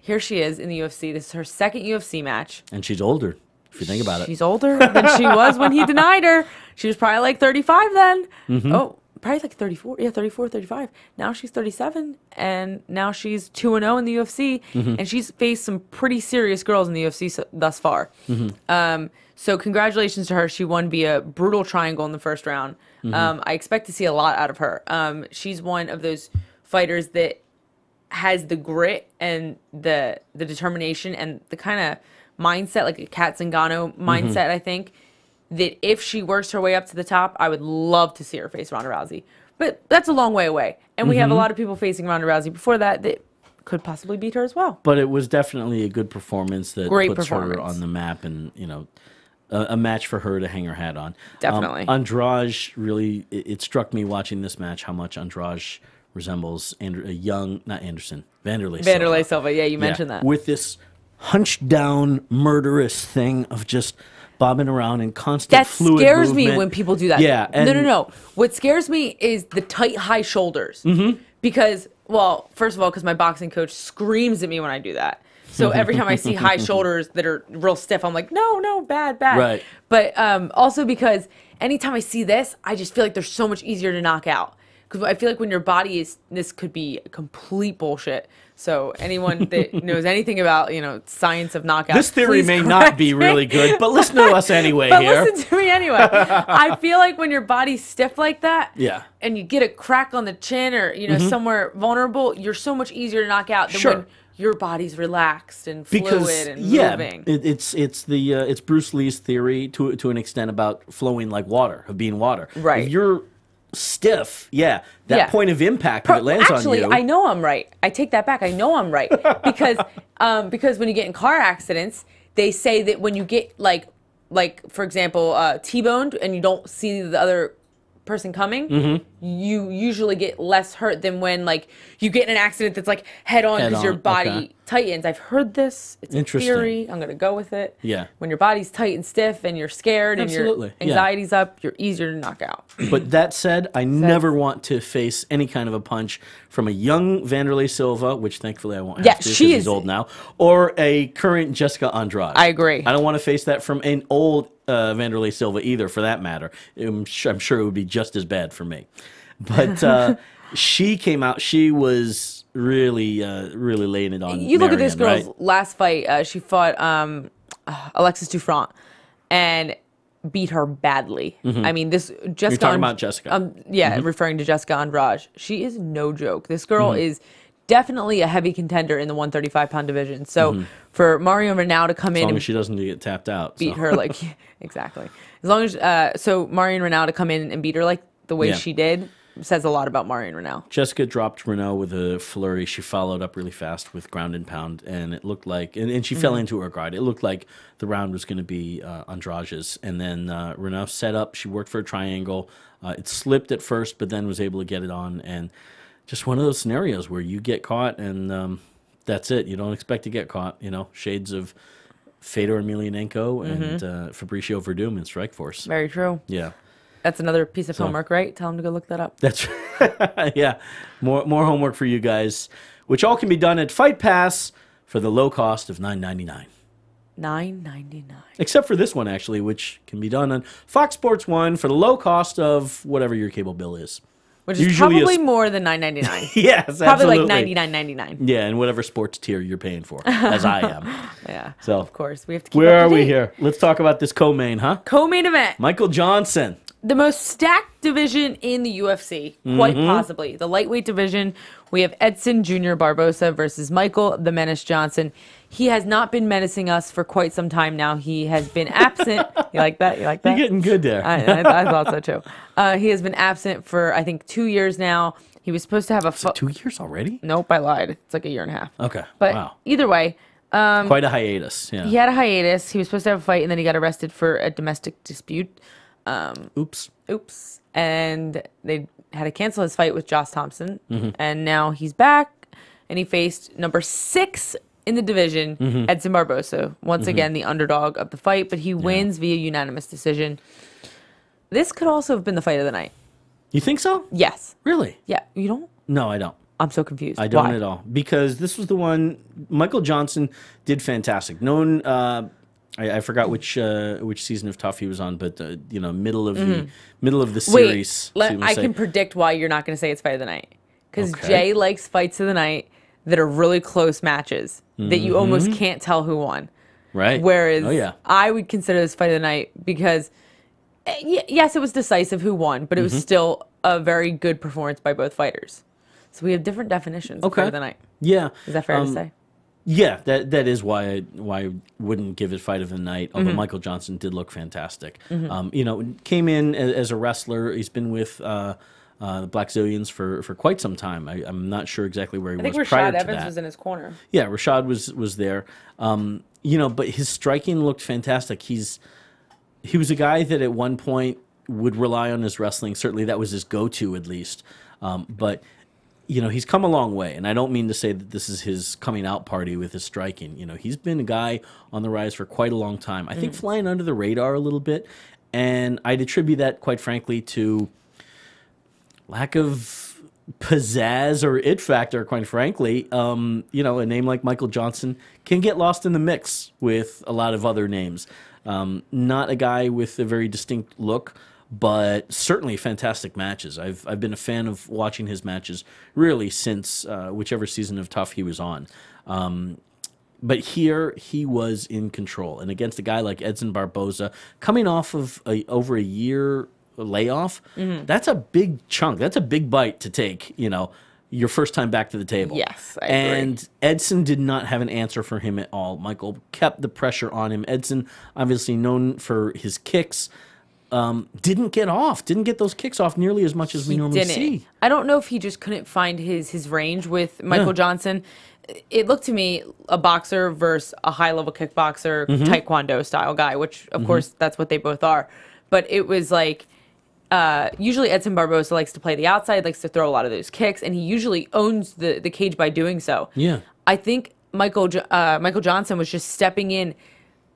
Here she is in the UFC. This is her second UFC match. And she's older. If you think about it. She's older than she was when he denied her. She was probably like 35 then. Oh, probably like 34. Yeah, 34, 35. Now she's 37, and now she's 2-0 in the UFC, and she's faced some pretty serious girls in the UFC thus far. So congratulations to her. She won via brutal triangle in the first round. I expect to see a lot out of her. She's one of those fighters that has the grit and the determination and the kind of mindset, like a Kat Zingano mindset, I think, that if she works her way up to the top, I would love to see her face Ronda Rousey. But that's a long way away. And we have a lot of people facing Ronda Rousey before that could possibly beat her as well. But it was definitely a good performance that puts her on the map and, a match for her to hang her hat on. Definitely. Andrade really, it struck me watching this match how much Andrade resembles a young, not Anderson, Vanderlei Silva. Yeah, you mentioned that. With this hunched down, murderous thing of just bobbing around in constant that fluid scares movement. me when people do that. Yeah. No. What scares me is the tight, high shoulders. Because, well, first of all, because my boxing coach screams at me when I do that. So every time I see high shoulders that are real stiff, I'm like, no, bad. Right. But also because anytime I see this, I just feel like they're so much easier to knock out. Because I feel like when your body is, this could be complete bullshit. So anyone that knows anything about, science of knockouts, this theory may not be really good, but listen to us anyway but here. Listen to me anyway. I feel like when your body's stiff like that, and you get a crack on the chin or somewhere vulnerable, you're so much easier to knock out than when your body's relaxed and fluid and moving. It's Bruce Lee's theory to an extent about flowing like water, of being water. Right. If you're stiff, that point of impact, if it lands on you. Actually, I know I'm right. I take that back. I know I'm right because when you get in car accidents, they say that when you get like like, for example, T-boned and you don't see the other person coming, you usually get less hurt than when, like, you get in an accident that's, like, head-on because your body tightens. I've heard this. It's a theory. I'm going to go with it. Yeah. When your body's tight and stiff and you're scared and your anxiety's up, you're easier to knock out. But that said, I never want to face any kind of a punch from a young Vanderlei Silva, which thankfully I won't have to because he's old now, or a current Jessica Andrade. I agree. I don't want to face that from an old Vanderlei Silva either, for that matter. I'm sure it would be just as bad for me. But she came out. She was really laying it on. You look at this girl's last fight. She fought Alexis Dufresne and beat her badly. I mean, this Jessica. You're talking about Jessica. Referring to Jessica Andrade. She is no joke. This girl is definitely a heavy contender in the 135-pound division. So for Marion Renaud to come in, as long as she doesn't get tapped out, beat her like exactly. As long as so Marion Renaud to come in and beat her like the way she did says a lot about Marion Renaud. Jessica dropped Renaud with a flurry. She followed up really fast with ground and pound, and it looked like, and she fell into her guard. It looked like the round was going to be Andrade's, and then Renaud set up. She worked for a triangle. It slipped at first, but then was able to get it on, and just one of those scenarios where you get caught, and that's it. You don't expect to get caught. You know, shades of Fedor Emelianenko and Fabricio Verdum in Strikeforce. Very true. Yeah. That's another piece of homework, right? Tell them to go look that up. That's yeah. More homework for you guys, which all can be done at Fight Pass for the low cost of $9.99. $9.99. Except for this one, actually, which can be done on Fox Sports 1 for the low cost of whatever your cable bill is. Which is probably more than $9.99. Yes, probably absolutely. like $99.99. Yeah, and whatever sports tier you're paying for, as I am. Yeah, so of course. We have to keep Where up are to we date. here? Let's talk about this co-main, huh? Co-main event. Michael Johnson. The most stacked division in the UFC, quite possibly. The lightweight division, we have Edson Jr. Barbosa versus Michael the Menace Johnson. He has not been menacing us for quite some time now. He has been absent. You like that? You like that? You're getting good there. I thought so too. He has been absent for, I think, 2 years now. He was supposed to have a... 2 years already? Nope, I lied. It's like a year and a half. Okay, but wow. Either way... quite a hiatus, yeah. He had a hiatus. He was supposed to have a fight, and then he got arrested for a domestic dispute. Oops. And they had to cancel his fight with Josh Thompson. And now he's back, and he faced number 6 in the division, Edson Barbosa. Once again, the underdog of the fight, but he wins via unanimous decision. This could also have been the fight of the night. You think so? Yes. Really? Yeah. You don't? No, I don't. I'm so confused. I don't Why? at all. Because this was the one, Michael Johnson did fantastic. I forgot which season of Tough he was on, but middle of the series. Wait, I can predict why you're not going to say it's fight of the night. Because Jay likes fights of the night that are really close matches that you almost can't tell who won. Right. Whereas I would consider this fight of the night because, yes, it was decisive who won, but it was still a very good performance by both fighters. So we have different definitions of fight of the night. Yeah. Is that fair to say? Yeah, that is why I wouldn't give it fight of the night. Although Michael Johnson did look fantastic. Came in as a wrestler. He's been with the Black Zillions for quite some time. I'm not sure exactly where he was prior to that. I think Rashad Evans was in his corner. Yeah, Rashad was there. But his striking looked fantastic. He was a guy that at one point would rely on his wrestling. Certainly that was his go-to at least. But he's come a long way, and I don't mean to say that this is his coming out party with his striking. He's been a guy on the rise for quite a long time. I think flying under the radar a little bit, and I'd attribute that, quite frankly, to lack of pizzazz or it factor, quite frankly. A name like Michael Johnson can get lost in the mix with a lot of other names. Not a guy with a very distinct look, but certainly fantastic matches. I've been a fan of watching his matches really since whichever season of Tough he was on. But here he was in control, and against a guy like Edson Barbosa, coming off of over a year layoff, that's a big chunk. That's a big bite to take. Your first time back to the table. Yes, I agree. And Edson did not have an answer for him at all. Michael kept the pressure on him. Edson, obviously known for his kicks. didn't get those kicks off nearly as much as we normally see. I don't know if he just couldn't find his range with Michael Johnson. It looked to me a boxer versus a high-level kickboxer, taekwondo-style guy, which, of course, that's what they both are. But it was like, usually Edson Barbosa likes to play the outside, likes to throw a lot of those kicks, and he usually owns the cage by doing so. Yeah. I think Michael Johnson was just stepping in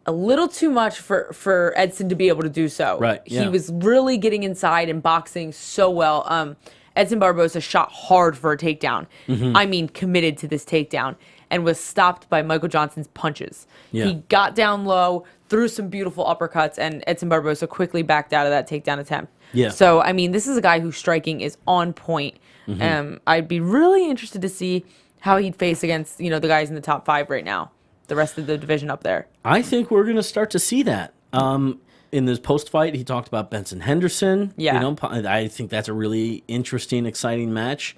a little too much for Edson to be able to do so. Right, yeah. He was really getting inside and boxing so well. Edson Barbosa shot hard for a takedown. I mean, committed to this takedown and was stopped by Michael Johnson's punches. Yeah. He got down low, threw some beautiful uppercuts, and Edson Barbosa quickly backed out of that takedown attempt. Yeah. So, I mean, this is a guy whose striking is on point. I'd be really interested to see how he'd face against, the guys in the top 5 right now, the rest of the division up there. I think we're going to start to see that. In this post-fight, he talked about Benson Henderson. Yeah. I think that's a really interesting, exciting match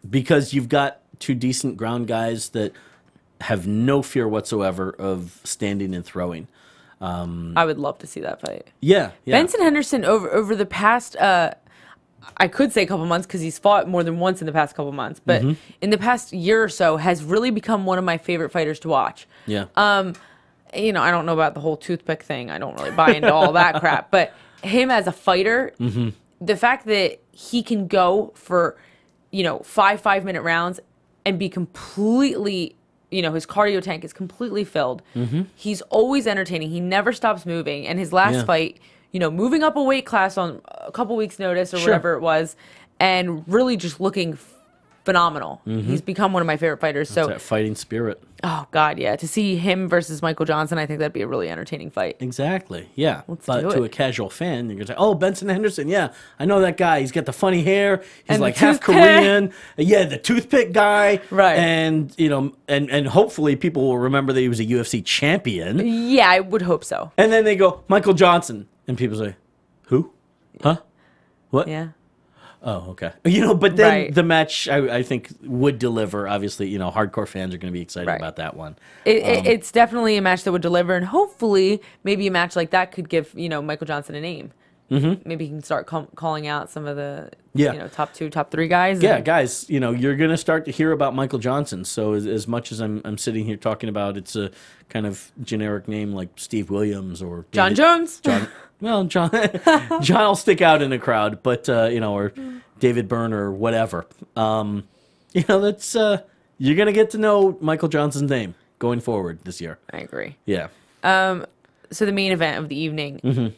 because you've got 2 decent ground guys that have no fear whatsoever of standing and throwing. I would love to see that fight. Yeah. Benson Henderson over the past, I could say a couple months because he's fought more than once in the past couple months, but in the past year or so has really become one of my favorite fighters to watch. Yeah. I don't know about the whole toothpick thing. I don't really buy into all that crap, but him as a fighter, the fact that he can go for, 5-minute rounds and be completely, his cardio tank is completely filled. He's always entertaining. He never stops moving. And his last fight, moving up a weight class on a couple weeks' notice or whatever it was, and really just looking phenomenal. He's become one of my favorite fighters. That's that fighting spirit. Oh, God, yeah. To see him versus Michael Johnson, I think that'd be a really entertaining fight. Exactly, yeah. Let's but do to it. a casual fan, you're going to say, oh, Benson Henderson, yeah, I know that guy. He's got the funny hair. He's And like the half toothpick. Korean. Yeah, the toothpick guy. Right. And, and hopefully people will remember that he was a UFC champion. Yeah, I would hope so. And then they go, Michael Johnson. And people say, who? Huh? What? Yeah. Oh, okay. But then Right. the match, I think, would deliver. Obviously, hardcore fans are going to be excited Right. about that one. It's definitely a match that would deliver, and hopefully maybe a match like that could give, Michael Johnson a name. Maybe he can start calling out some of the top 2, top 3 guys. Yeah, guys, you're going to start to hear about Michael Johnson. So as much as I'm sitting here talking about it's a kind of generic name like Steve Williams or John Jones. John will stick out in the crowd, but or David Byrne or whatever. That's you're going to get to know Michael Johnson's name going forward this year. I agree. Yeah. So the main event of the evening,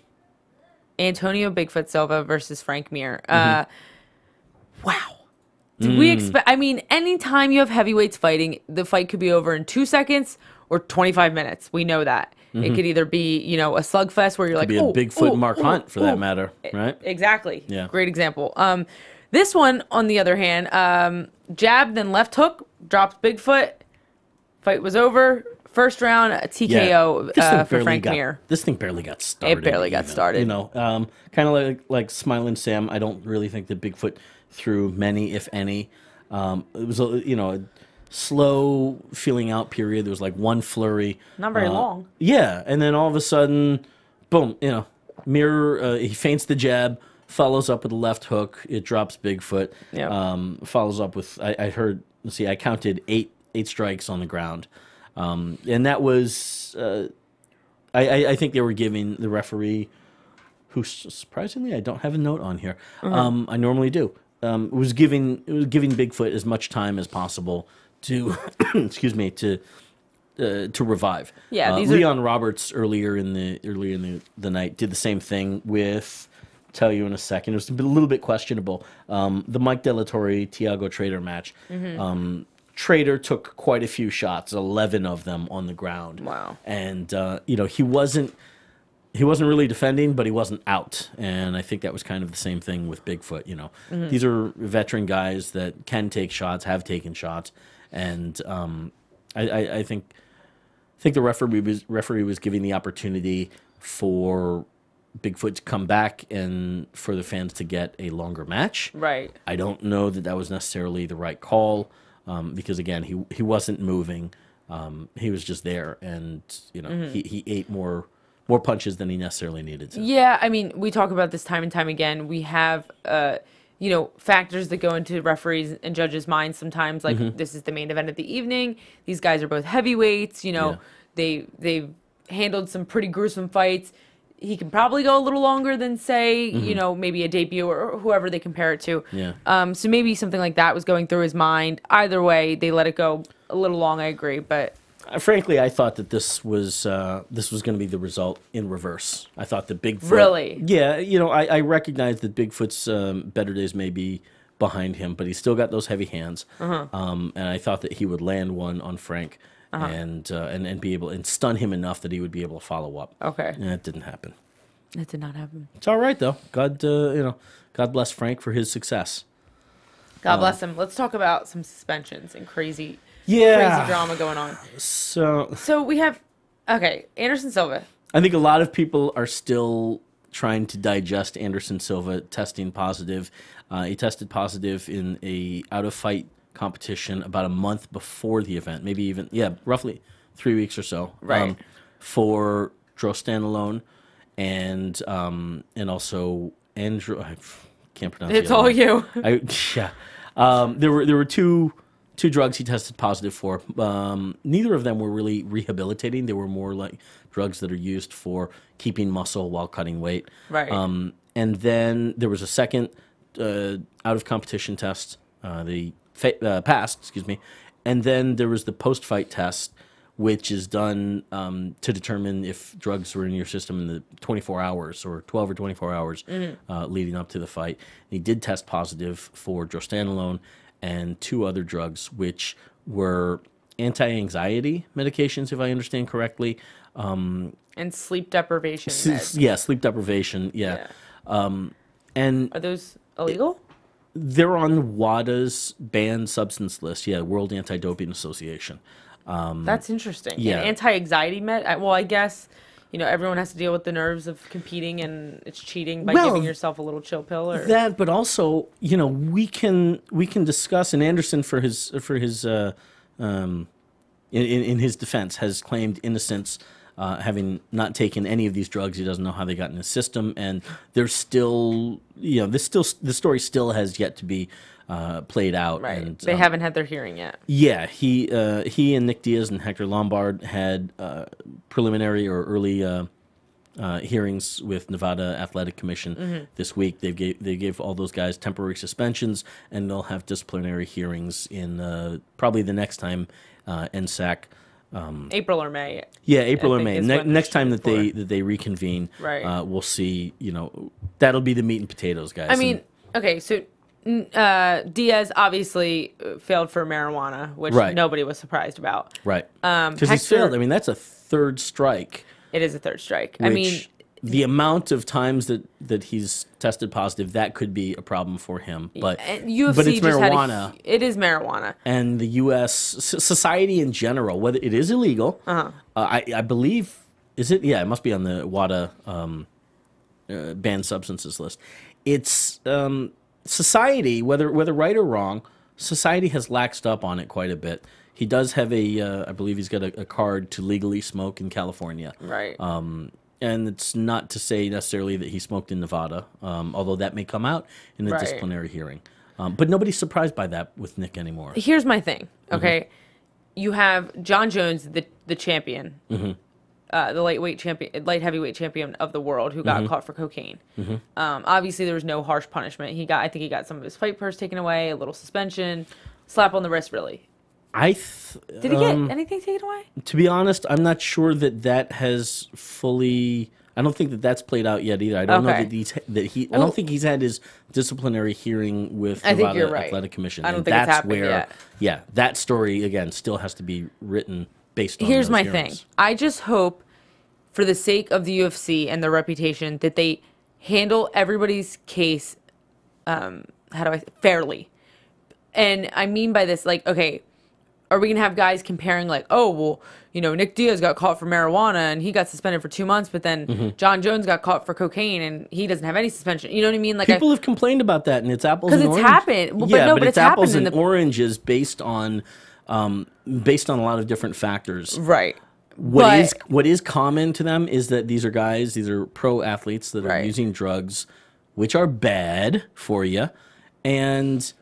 Antonio Bigfoot Silva versus Frank Mir. Wow. Did we expect? I mean, anytime you have heavyweights fighting, the fight could be over in 2 seconds or 25 minutes. We know that. It could either be, a slugfest where you're like, Be a Bigfoot Mark Hunt for that matter, right? Exactly. Yeah. Great example. This one, on the other hand, jab, then left hook, drops Bigfoot. Fight was over. First round, a TKO for Frank Mir. This thing barely got started. It barely got started. Kind of like Smilin Sam. I don't really think that Bigfoot threw many, if any. It was a slow feeling out period. There was like one flurry. Not very long. Yeah, and then all of a sudden, boom. Mir he feints the jab, follows up with a left hook. It drops Bigfoot. Yep. Follows up with I counted eight strikes on the ground. And that was, I think they were giving the referee, who surprisingly I don't have a note on here. I normally do. It was giving Bigfoot as much time as possible to, excuse me, to revive. Yeah, Leon Roberts earlier in the night did the same thing with. Tell you in a second. It was a little bit questionable. The Mike De La Torre Thiago Trader match. Trader took quite a few shots, 11 of them on the ground. Wow. And he wasn't really defending, but he wasn't out. And I think that was kind of the same thing with Bigfoot. These are veteran guys that can take shots, have taken shots, and I think the referee was giving the opportunity for Bigfoot to come back and for the fans to get a longer match. Right. I don't know that was necessarily the right call. Because again, he wasn't moving. He was just there, and he ate more more punches than he necessarily needed to. Yeah, I mean, we talk about this time and time again. We have, factors that go into referees and judges' minds sometimes. Like, this is the main event of the evening. These guys are both heavyweights. They've handled some pretty gruesome fights. He can probably go a little longer than, say, maybe a debut or whoever they compare it to. Yeah. So maybe something like that was going through his mind. Either way, they let it go a little long, I agree. But frankly, I thought that this was going to be the result in reverse. I thought that Bigfoot... Really? Yeah, I recognize that Bigfoot's better days may be behind him, but he's still got those heavy hands. And I thought that he would land one on Frank. And be able and stun him enough that he would be able to follow up. Okay. And that didn't happen. That did not happen. It's all right though. God bless Frank for his success. God bless him. Let's talk about some suspensions and crazy drama going on. So we have Anderson Silva. I think a lot of people are still trying to digest Anderson Silva testing positive. He tested positive in a out-of-fight competition about a month before the event, maybe even roughly 3 weeks or so. Right. For drostanolone and also Andrew. I can't pronounce. It's all you. There were two drugs he tested positive for. Neither of them were really rehabilitating. They were more like drugs that are used for keeping muscle while cutting weight. Right. And then there was a second out of competition test. The passed, excuse me, and then there was the post-fight test, which is done to determine if drugs were in your system in the 24 hours or 12 or 24 hours leading up to the fight. And he did test positive for drostanolone and 2 other drugs, which were anti-anxiety medications, if I understand correctly. And sleep deprivation. Sleep deprivation. Yeah. And are those illegal? They're on WADA's banned substance list. Yeah, World Anti-Doping Association. That's interesting. Yeah. And anti-anxiety well, I guess, everyone has to deal with the nerves of competing, and it's cheating by giving yourself a little chill pill. Or that, but also, we can discuss. And Anderson, for his in his defense, has claimed innocence. Having not taken any of these drugs, he doesn't know how they got in his system, and there's still, the story still has yet to be played out. Right, and, they haven't had their hearing yet. Yeah, he and Nick Diaz and Hector Lombard had preliminary or early hearings with Nevada Athletic Commission this week. They gave all those guys temporary suspensions, and they'll have disciplinary hearings in probably the next time NSAC. April or May. Yeah, April or May. Next time that they reconvene, right. We'll see. That'll be the meat and potatoes, guys. I mean, okay, so Diaz obviously failed for marijuana, which nobody was surprised about. Right. Because he's failed. I mean, that's a third strike. It is a third strike. I mean, the amount of times that he's tested positive, that could be a problem for him. But UFC but it's marijuana. It is marijuana. And the U.S. society in general, whether it is illegal, I believe, is it? Yeah, it must be on the WADA banned substances list. It's society, whether right or wrong, society has laxed up on it quite a bit. He does have I believe he's got a card to legally smoke in California. Right. And it's not to say necessarily that he smoked in Nevada, although that may come out in a disciplinary hearing. But nobody's surprised by that with Nick anymore. Here's my thing, okay? You have John Jones, the champion, the light heavyweight champion of the world, who got caught for cocaine. Obviously, there was no harsh punishment. I think he got some of his fight purse taken away, a little suspension, slap on the wrist, really. Did he get anything taken away? To be honest, I'm not sure that has fully. I don't think that's played out yet either. I don't know I don't think he's had his disciplinary hearing with Nevada Athletic Commission. I don't think it's happened yet. Yeah, that story again still has to be written based on. Here's my hearings. thing. I just hope, for the sake of the UFC and their reputation, that they handle everybody's case fairly. And I mean by this, like, okay, are we going to have guys comparing, like, oh, well, Nick Diaz got caught for marijuana and he got suspended for 2 months, but then John Jones got caught for cocaine and he doesn't have any suspension. You know what I mean? Like, people have complained about that, and it's apples and oranges. Because it's happened. Well, but it's apples and oranges based on a lot of different factors. Right. What is common to them is that these are pro athletes that are Right. using drugs, which are bad for you, and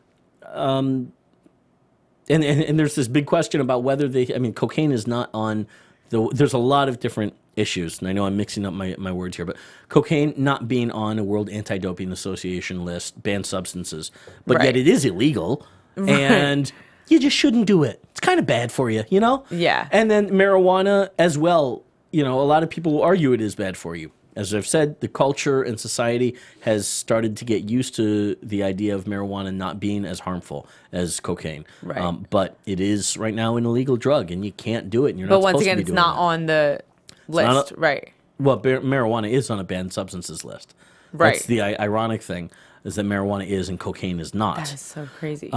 there's this big question about whether they. I mean, cocaine is not on the. There's a lot of different issues, and I know I'm mixing up my words here, but cocaine not being on a World Anti-Doping Association list, banned substances, but Right. yet it is illegal, and you just shouldn't do it. It's kind of bad for you, you know? Yeah. And then marijuana as well. You know, a lot of people will argue it is bad for you. As I've said, the culture and society has started to get used to the idea of marijuana not being as harmful as cocaine. Right. But it is right now an illegal drug, and you can't do it. And you're But not once supposed again, to be it's doing not that. on the list, right? Well, marijuana is on a banned substances list. Right. That's the ironic thing, is that marijuana is and cocaine is not. That is so crazy.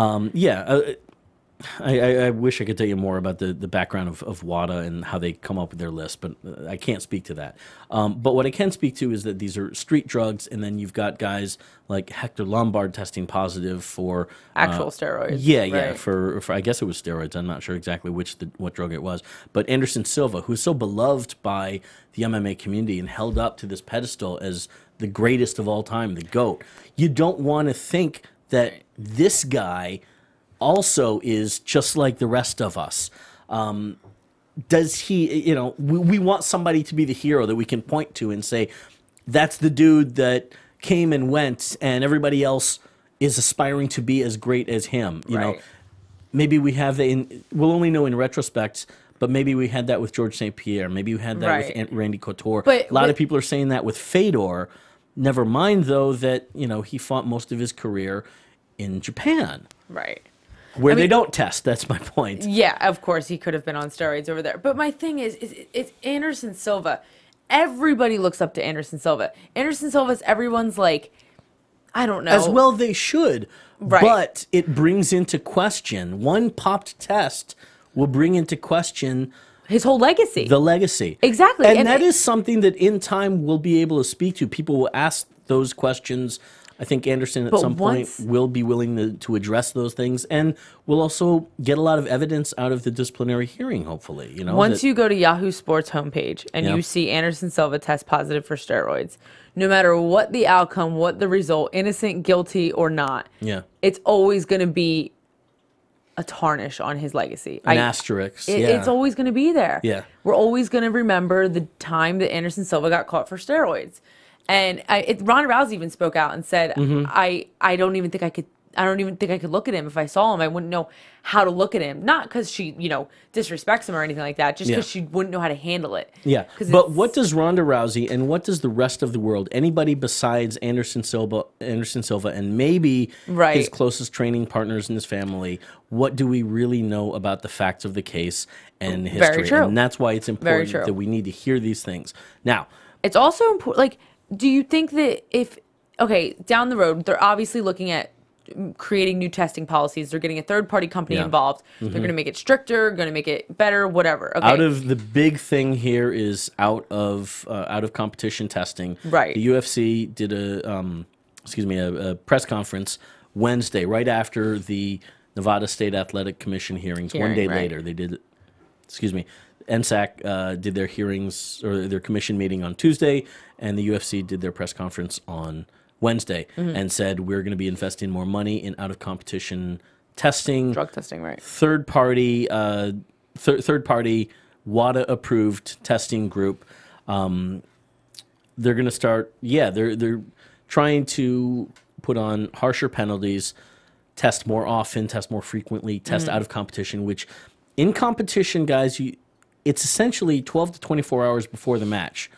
I wish I could tell you more about the background of WADA and how they come up with their list, but I can't speak to that. But what I can speak to is that these are street drugs, and then you've got guys like Hector Lombard testing positive for Actual steroids. Yeah, yeah, right. for I guess it was steroids. I'm not sure exactly what drug it was. But Anderson Silva, who's so beloved by the MMA community and held up to this pedestal as the greatest of all time, the GOAT. You don't want to think that this guy also is just like the rest of us. Does he, you know, we want somebody to be the hero that we can point to and say, that's the dude that came and went and everybody else is aspiring to be as great as him. You know, maybe we have, we'll only know in retrospect, but maybe we had that with George St. Pierre. Maybe we had that with Randy Couture. But a lot of people are saying that with Fedor. Never mind, though, that, you know, he fought most of his career in Japan. Right. Where they don't test, that's my point. Yeah, of course he could have been on steroids over there. But my thing is it's Anderson Silva. Everybody looks up to Anderson Silva. Anderson Silva's everyone's like, I don't know. As well they should. Right. But it brings into question, one popped test will bring into question his whole legacy. the legacy. Exactly. And that is something that in time we'll be able to speak to. People will ask those questions. I think Anderson at some point will be willing to address those things, and we'll also get a lot of evidence out of the disciplinary hearing, hopefully. You know, once you go to Yahoo Sports homepage and you see Anderson Silva test positive for steroids, no matter what the outcome, what the result, innocent, guilty, or not, it's always going to be a tarnish on his legacy. An asterisk. It's always going to be there. Yeah. We're always going to remember the time that Anderson Silva got caught for steroids. And Ronda Rousey even spoke out and said, I don't even think I could look at him. If I saw him, I wouldn't know how to look at him. Not because she, you know, disrespects him or anything like that, just because she wouldn't know how to handle it. Yeah. But what does Ronda Rousey and what does the rest of the world, anybody besides Anderson Silva and maybe his closest training partners in his family, what do we really know about the facts of the case and history? Very true. And that's why it's important that we need to hear these things. Now, it's also important, like, do you think that down the road, they're obviously looking at creating new testing policies. They're getting a third-party company involved. They're going to make it stricter, going to make it better, whatever. Okay. Out of the big thing here is out of competition testing. Right. The UFC did a press conference Wednesday, right after the Nevada State Athletic Commission hearings. One day later, they did. NSAC did their hearings or their commission meeting on Tuesday, and the UFC did their press conference on Wednesday and said we're going to be investing more money in out-of-competition testing, drug testing, right? Third-party WADA-approved testing group. They're going to start. Yeah, they're trying to put on harsher penalties, test more often, test more frequently, test out of competition. Which, in competition, guys, it's essentially 12 to 24 hours before the match.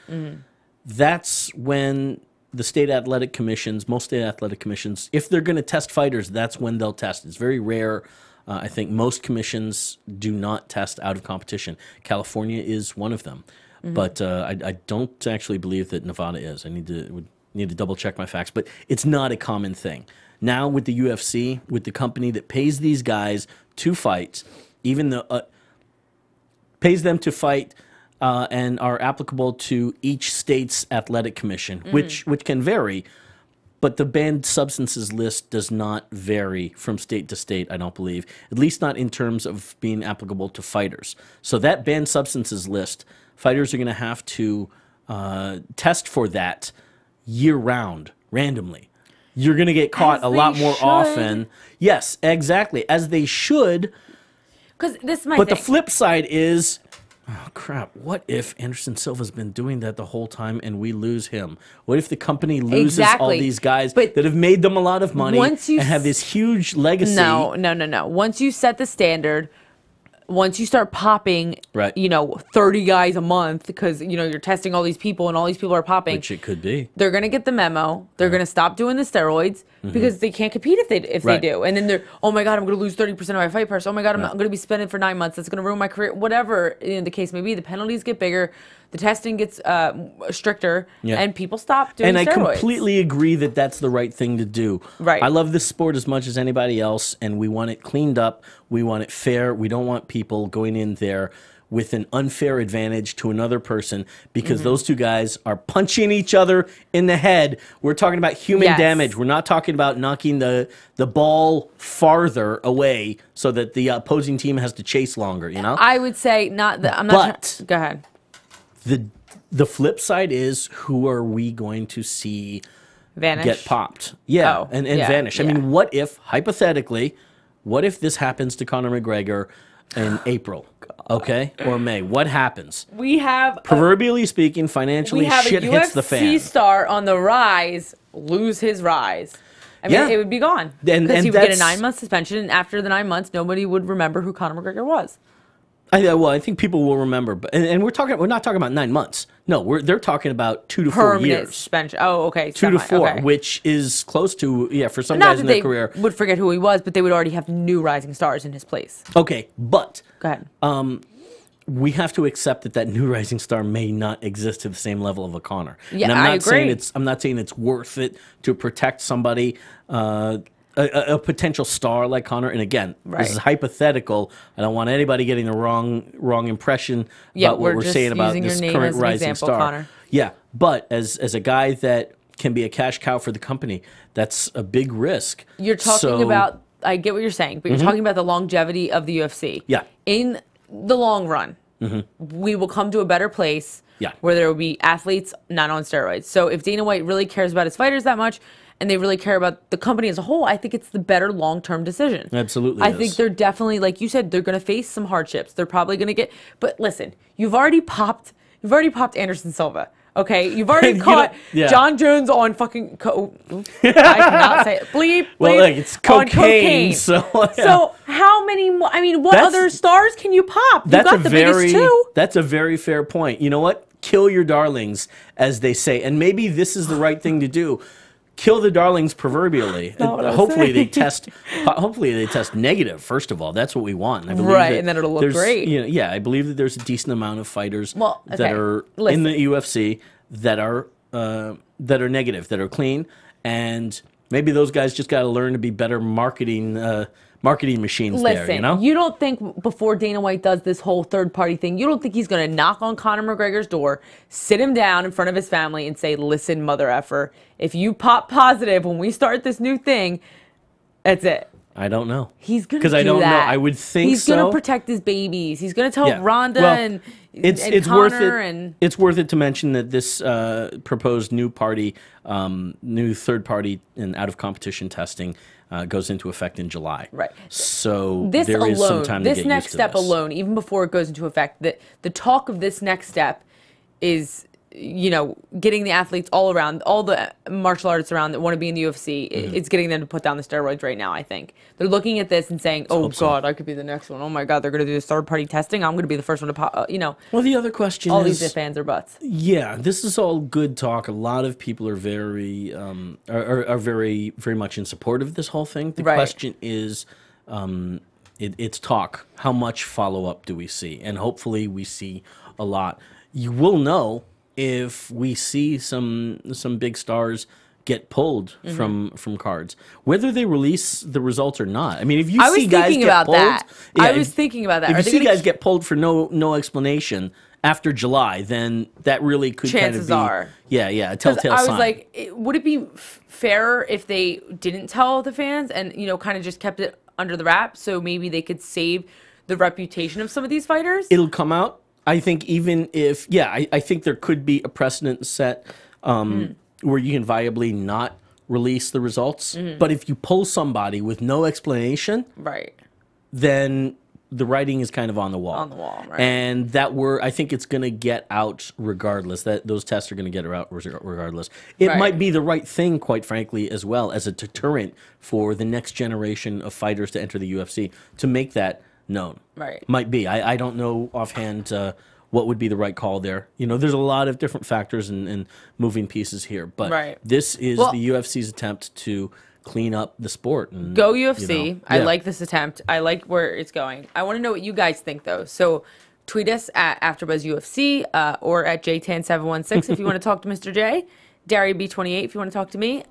That's when the state athletic commissions, most state athletic commissions, if they're going to test fighters, that's when they'll test. It's very rare. I think most commissions do not test out of competition. California is one of them. But I don't actually believe that Nevada is. I need to double check my facts. But it's not a common thing. Now with the UFC, with the company that pays these guys to fight, even the pays them to fight and are applicable to each state's athletic commission, which can vary. but the banned substances list does not vary from state to state, I don't believe, at least not in terms of being applicable to fighters. So that banned substances list, fighters are going to have to test for that year-round, randomly. You're going to get caught a lot more often. Yes, exactly, as they should. Because this is my But thing. the flip side is, oh crap, what if Anderson Silva's been doing that the whole time and we lose him? What if the company loses all these guys that have made them a lot of money and have this huge legacy? No. Once you set the standard, once you start popping, 30 guys a month because, you're testing all these people and all these people are popping. Which it could be. They're going to get the memo. They're going to stop doing the steroids because they can't compete if they do. And then they're, oh my God, I'm going to lose 30% of my fight price. Oh my God, I'm going to be spending for 9 months. That's going to ruin my career. Whatever the case may be, the penalties get bigger. The testing gets stricter, and people stop doing steroids. And I completely agree that that's the right thing to do. Right. I love this sport as much as anybody else, and we want it cleaned up. We want it fair. We don't want people going in there with an unfair advantage to another person because those two guys are punching each other in the head. We're talking about human damage. We're not talking about knocking the ball farther away so that the opposing team has to chase longer, I would say not that. I'm not. Go ahead. The flip side is, who are we going to see vanish? Get popped? Yeah, and vanish. I mean, what if, hypothetically, what if this happens to Conor McGregor in April, or May? What happens? We have, proverbially speaking, financially, shit hits the fan. UFC star on the rise lose his rise. I mean, it would be gone because he would get a 9-month suspension, and after the 9 months, nobody would remember who Conor McGregor was. I think people will remember, but and we're not talking about 9 months. No, they're talking about 2 to 4 years. Suspension. Oh, okay. 2 to 4, which is close to for some guys in their career. Would forget who he was, but they would already have new rising stars in his place. Okay, but go ahead. We have to accept that new rising star may not exist to the same level of a Conor. Yeah, and I'm not agree. I'm not saying it's worth it to protect somebody. A potential star like Conor, and again, this is hypothetical. I don't want anybody getting the wrong impression about what we're saying about this current rising star. Conor. Yeah, but as a guy that can be a cash cow for the company, that's a big risk. You're talking about, I get what you're saying, but you're talking about the longevity of the UFC. Yeah. In the long run, we will come to a better place where there will be athletes not on steroids. So if Dana White really cares about his fighters that much, and they really care about the company as a whole, I think it's the better long-term decision. Absolutely. I think they're definitely, like you said, they're going to face some hardships. They're probably going to get, but listen, you've already popped Anderson Silva. Okay, you've already caught John Jones on fucking I cannot say it. Bleep. Well, like, it's cocaine. So how many more? I mean, what other stars can you pop? You got the biggest two. That's a very fair point. You know what? Kill your darlings, as they say, and maybe this is the right thing to do. Kill the darlings proverbially. Hopefully they test. Hopefully they test negative. First of all, that's what we want. I believe and then it'll look great. I believe that there's a decent amount of fighters that are in the UFC that are negative, that are clean, and maybe those guys just got to learn to be better marketing machines. Listen, you don't think before Dana White does this whole third-party thing, you don't think he's going to knock on Conor McGregor's door, sit him down in front of his family, and say, "Listen, mother effer, if you pop positive when we start this new thing, that's it." I don't know. He's going to do that. Because I don't know. I would think he's going to protect his babies. He's going to tell Rhonda and it's Conor worth it. It's worth it to mention that this proposed new third party and out of competition testing goes into effect in July. Right. So this there is some time to get used to this. This next step alone, even before it goes into effect, the talk of this next step is, getting the athletes all around, all the martial artists around that want to be in the UFC, it's getting them to put down the steroids right now, I think. They're looking at this and saying, oh, God, I could be the next one. Oh, my God, they're going to do this third-party testing. I'm going to be the first one to pop, Well, the other question all is... these fans are butts. Yeah, this is all good talk. A lot of people are very, very, very much in support of this whole thing. The question is... it's talk. How much follow-up do we see? And hopefully we see a lot. You will know if we see some big stars get pulled from cards, whether they release the results or not. I mean, if you I was see guys thinking get about pulled, that. yeah, I was thinking about that. If Are you they see gonna guys get pulled for no explanation after July, then that really could kind of Chances be are. a telltale I was sign. like, would it be fairer if they didn't tell the fans and kind of just kept it under the wrap so maybe they could save the reputation of some of these fighters? It'll come out. I think even if I think there could be a precedent set where you can viably not release the results. But if you pull somebody with no explanation, Right. then the writing is kind of on the wall. On the wall, right. And I think it's going to get out regardless. That those tests are going to get out regardless. It Right. might be the right thing, quite frankly, as well as a deterrent for the next generation of fighters to enter the UFC to make that known. Right. Might be. I don't know offhand what would be the right call there. There's a lot of different factors and moving pieces here. But Right. this is Well, the UFC's attempt to clean up the sport. And, Go UFC. I yeah. like this attempt. I like where it's going. I want to know what you guys think, though. So tweet us at AfterBuzz UFC or at JTan716 if you want to talk to Mr. J. Daria B28 if you want to talk to me.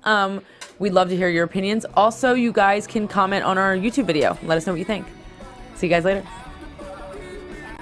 We'd love to hear your opinions. Also, you guys can comment on our YouTube video. Let us know what you think. See you guys later.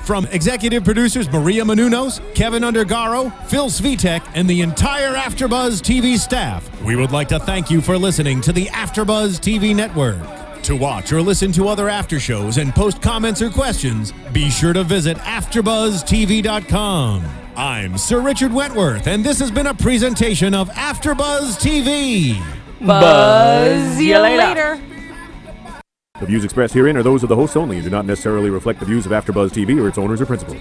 From executive producers Maria Menounos, Kevin Undergaro, Phil Svitek, and the entire AfterBuzz TV staff, we would like to thank you for listening to the AfterBuzz TV network. To watch or listen to other after shows and post comments or questions, be sure to visit AfterBuzzTV.com. I'm Sir Richard Wentworth, and this has been a presentation of AfterBuzz TV. Buzz you later. The views expressed herein are those of the hosts only and do not necessarily reflect the views of AfterBuzz TV or its owners or principals.